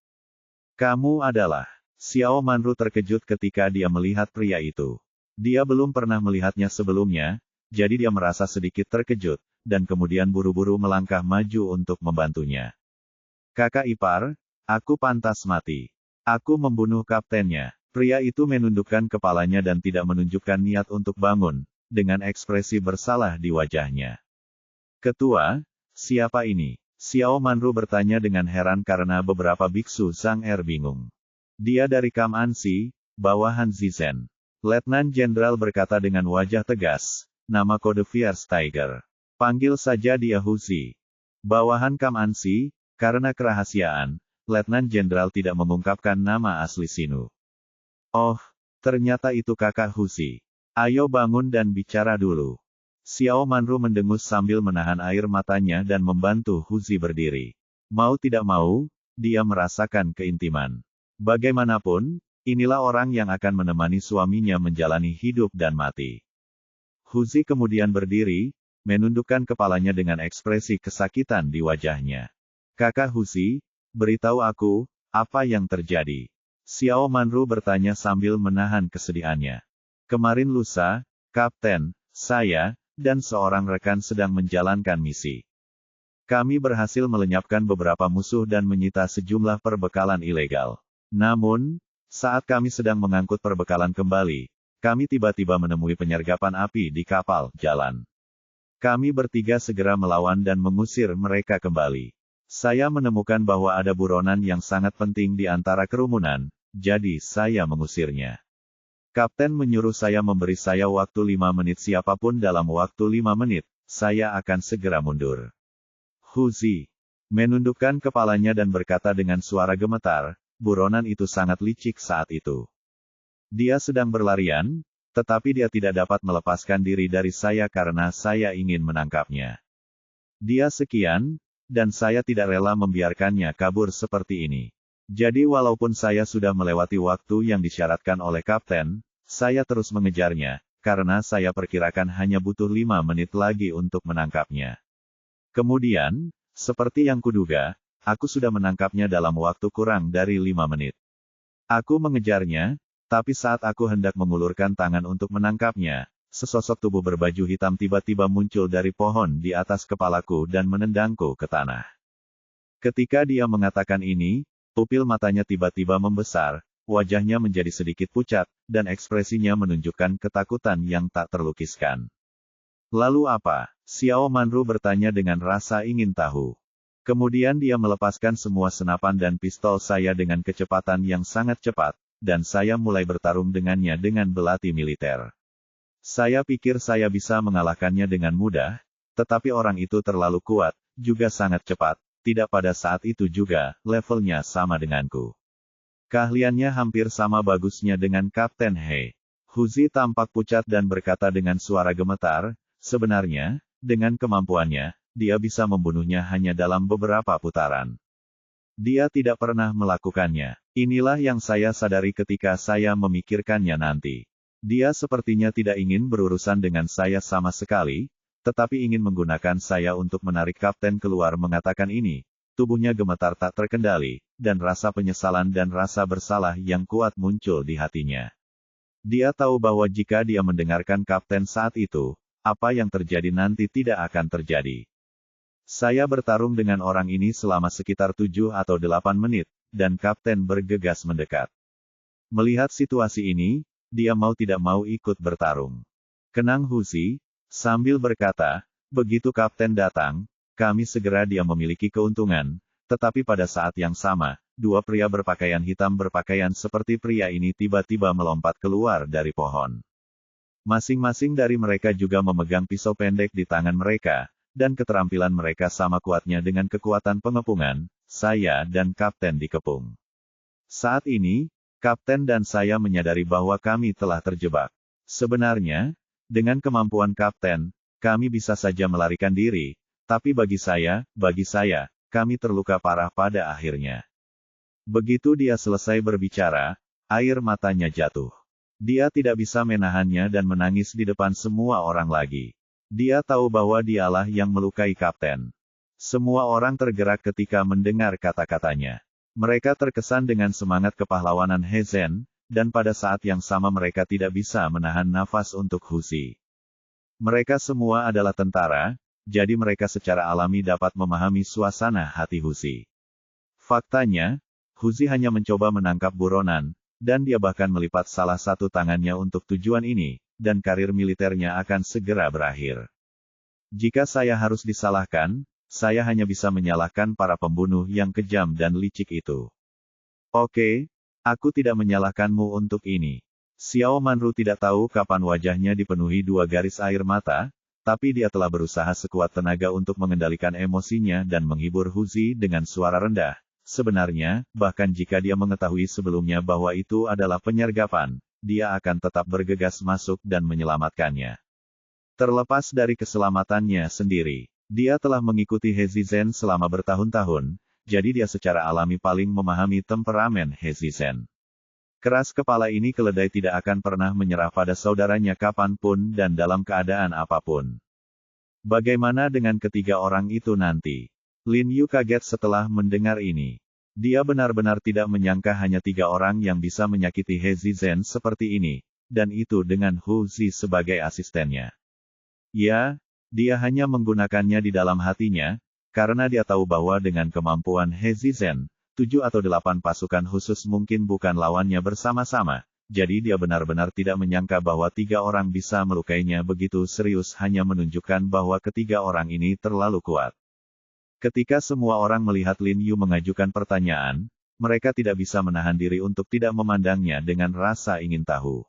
"Kamu adalah..." Xiao Manru terkejut ketika dia melihat pria itu. Dia belum pernah melihatnya sebelumnya, jadi dia merasa sedikit terkejut, dan kemudian buru-buru melangkah maju untuk membantunya. "Kakak ipar, aku pantas mati. Aku membunuh kaptennya." Pria itu menundukkan kepalanya dan tidak menunjukkan niat untuk bangun, dengan ekspresi bersalah di wajahnya. "Ketua, siapa ini?" Xiao Manru bertanya dengan heran karena beberapa biksu Zhang Er bingung. "Dia dari Kam Ansi, bawahan Zizen." Letnan Jenderal berkata dengan wajah tegas, "Nama kode Fierce Tiger. Panggil saja dia Huzi." Bawahan Kam Ansi, karena kerahasiaan, Letnan Jenderal tidak mengungkapkan nama asli Sinu. "Oh, ternyata itu kakak Huzi. Ayo bangun dan bicara dulu." Xiao Manru mendengus sambil menahan air matanya dan membantu Huzi berdiri. Mau tidak mau, dia merasakan keintiman. Bagaimanapun, inilah orang yang akan menemani suaminya menjalani hidup dan mati. Huzi kemudian berdiri, menundukkan kepalanya dengan ekspresi kesakitan di wajahnya. "Kakak Huzi, beritahu aku, apa yang terjadi?" Xiao Manru bertanya sambil menahan kesedihannya. "Kemarin lusa, Kapten, saya, dan seorang rekan sedang menjalankan misi. Kami berhasil melenyapkan beberapa musuh dan menyita sejumlah perbekalan ilegal. Namun, saat kami sedang mengangkut perbekalan kembali, kami tiba-tiba menemui penyergapan api di kapal jalan. Kami bertiga segera melawan dan mengusir mereka kembali. Saya menemukan bahwa ada buronan yang sangat penting di antara kerumunan, jadi saya mengusirnya. Kapten menyuruh saya memberi saya waktu 5 menit, siapapun dalam waktu 5 menit, saya akan segera mundur." Huzi menundukkan kepalanya dan berkata dengan suara gemetar, "Buronan itu sangat licik saat itu. Dia sedang berlarian, tetapi dia tidak dapat melepaskan diri dari saya karena saya ingin menangkapnya. Dia sekian, dan saya tidak rela membiarkannya kabur seperti ini. Jadi walaupun saya sudah melewati waktu yang disyaratkan oleh Kapten, saya terus mengejarnya, karena saya perkirakan hanya butuh 5 menit lagi untuk menangkapnya. Kemudian, seperti yang kuduga, aku sudah menangkapnya dalam waktu kurang dari 5 menit. Aku mengejarnya, Tapi saat aku hendak mengulurkan tangan untuk menangkapnya, sesosok tubuh berbaju hitam tiba-tiba muncul dari pohon di atas kepalaku dan menendangku ke tanah. Ketika dia mengatakan ini, pupil matanya tiba-tiba membesar, wajahnya menjadi sedikit pucat, dan ekspresinya menunjukkan ketakutan yang tak terlukiskan. Lalu apa? Xiao Manru bertanya dengan rasa ingin tahu. Kemudian dia melepaskan semua senapan dan pistol saya dengan kecepatan yang sangat cepat, dan saya mulai bertarung dengannya dengan belati militer. Saya pikir saya bisa mengalahkannya dengan mudah, tetapi orang itu terlalu kuat, juga sangat cepat, tidak pada saat itu juga, levelnya sama denganku. Keahliannya hampir sama bagusnya dengan Kapten He. Huzi tampak pucat dan berkata dengan suara gemetar, sebenarnya, dengan kemampuannya, dia bisa membunuhnya hanya dalam beberapa putaran. Dia tidak pernah melakukannya. Inilah yang saya sadari ketika saya memikirkannya nanti. Dia sepertinya tidak ingin berurusan dengan saya sama sekali, tetapi ingin menggunakan saya untuk menarik kapten keluar. Mengatakan ini, tubuhnya gemetar tak terkendali, dan rasa penyesalan dan rasa bersalah yang kuat muncul di hatinya. Dia tahu bahwa jika dia mendengarkan kapten saat itu, apa yang terjadi nanti tidak akan terjadi. Saya bertarung dengan orang ini selama sekitar 7 atau 8 menit, dan kapten bergegas mendekat. Melihat situasi ini, dia mau tidak mau ikut bertarung. Kenang Huzi, sambil berkata, begitu kapten datang, kami segera dia memiliki keuntungan, tetapi pada saat yang sama, dua pria berpakaian hitam berpakaian seperti pria ini tiba-tiba melompat keluar dari pohon. Masing-masing dari mereka juga memegang pisau pendek di tangan mereka, dan keterampilan mereka sama kuatnya dengan kekuatan pengepungan. Saya dan kapten dikepung. Saat ini, kapten dan saya menyadari bahwa kami telah terjebak. Sebenarnya, dengan kemampuan kapten, kami bisa saja melarikan diri, tapi bagi saya, kami terluka parah pada akhirnya. Begitu dia selesai berbicara, air matanya jatuh. Dia tidak bisa menahannya dan menangis di depan semua orang lagi. Dia tahu bahwa dialah yang melukai kapten. Semua orang tergerak ketika mendengar kata-katanya. Mereka terkesan dengan semangat kepahlawanan He Zhen, dan pada saat yang sama mereka tidak bisa menahan nafas untuk Huzi. Mereka semua adalah tentara, jadi mereka secara alami dapat memahami suasana hati Huzi. Faktanya, Huzi hanya mencoba menangkap buronan, dan dia bahkan melipat salah satu tangannya untuk tujuan ini, dan karir militernya akan segera berakhir. Jika saya harus disalahkan, saya hanya bisa menyalahkan para pembunuh yang kejam dan licik itu. Oke, aku tidak menyalahkanmu untuk ini. Xiao Manru tidak tahu kapan wajahnya dipenuhi dua garis air mata, tapi dia telah berusaha sekuat tenaga untuk mengendalikan emosinya dan menghibur Huzi dengan suara rendah. Sebenarnya, bahkan jika dia mengetahui sebelumnya bahwa itu adalah penyergapan, dia akan tetap bergegas masuk dan menyelamatkannya. Terlepas dari keselamatannya sendiri, dia telah mengikuti He Zhen selama bertahun-tahun, jadi dia secara alami paling memahami temperamen He Zhen. Keras kepala ini keledai tidak akan pernah menyerah pada saudaranya kapanpun dan dalam keadaan apapun. Bagaimana dengan ketiga orang itu nanti? Lin Yu kaget setelah mendengar ini. Dia benar-benar tidak menyangka hanya 3 orang yang bisa menyakiti He Zhen seperti ini, dan itu dengan Huzi sebagai asistennya. Ya, dia hanya menggunakannya di dalam hatinya, karena dia tahu bahwa dengan kemampuan He Zhen, 7 atau 8 pasukan khusus mungkin bukan lawannya bersama-sama, jadi dia benar-benar tidak menyangka bahwa 3 orang bisa melukainya begitu serius hanya menunjukkan bahwa ketiga orang ini terlalu kuat. Ketika semua orang melihat Lin Yu mengajukan pertanyaan, mereka tidak bisa menahan diri untuk tidak memandangnya dengan rasa ingin tahu.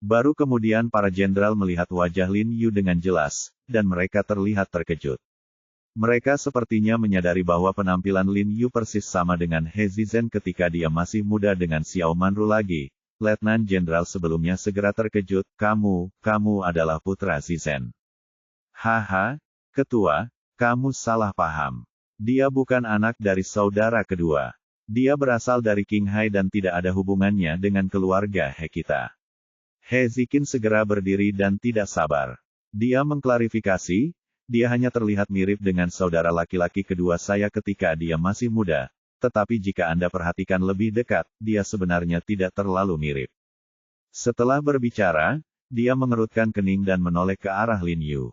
Baru kemudian para jenderal melihat wajah Lin Yu dengan jelas, dan mereka terlihat terkejut. Mereka sepertinya menyadari bahwa penampilan Lin Yu persis sama dengan He Zhen ketika dia masih muda dengan Xiao Manru lagi. Letnan Jenderal sebelumnya segera terkejut, kamu adalah putra Zhen. Haha, ketua. Kamu salah paham. Dia bukan anak dari saudara kedua. Dia berasal dari Qinghai dan tidak ada hubungannya dengan keluarga He kita. He Ziqin segera berdiri dan tidak sabar. Dia mengklarifikasi, dia hanya terlihat mirip dengan saudara laki-laki kedua saya ketika dia masih muda. Tetapi jika Anda perhatikan lebih dekat, dia sebenarnya tidak terlalu mirip. Setelah berbicara, dia mengerutkan kening dan menoleh ke arah Lin Yu.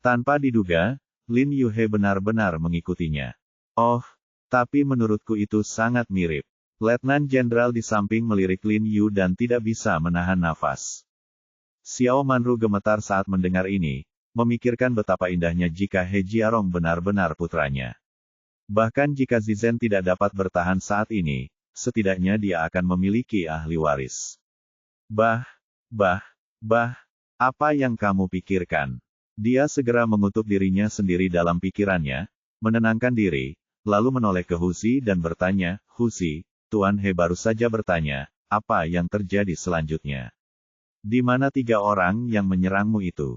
Tanpa diduga, Lin Yuhe benar-benar mengikutinya. Oh, tapi menurutku itu sangat mirip. Letnan Jenderal di samping melirik Lin Yu dan tidak bisa menahan nafas. Xiao Manru gemetar saat mendengar ini, memikirkan betapa indahnya jika He Jiarong benar-benar putranya. Bahkan jika Zizen tidak dapat bertahan saat ini, setidaknya dia akan memiliki ahli waris. Bah, apa yang kamu pikirkan? Dia segera mengutuk dirinya sendiri dalam pikirannya, menenangkan diri, lalu menoleh ke Husi dan bertanya, Husi, Tuan He baru saja bertanya, apa yang terjadi selanjutnya? Di mana 3 orang yang menyerangmu itu?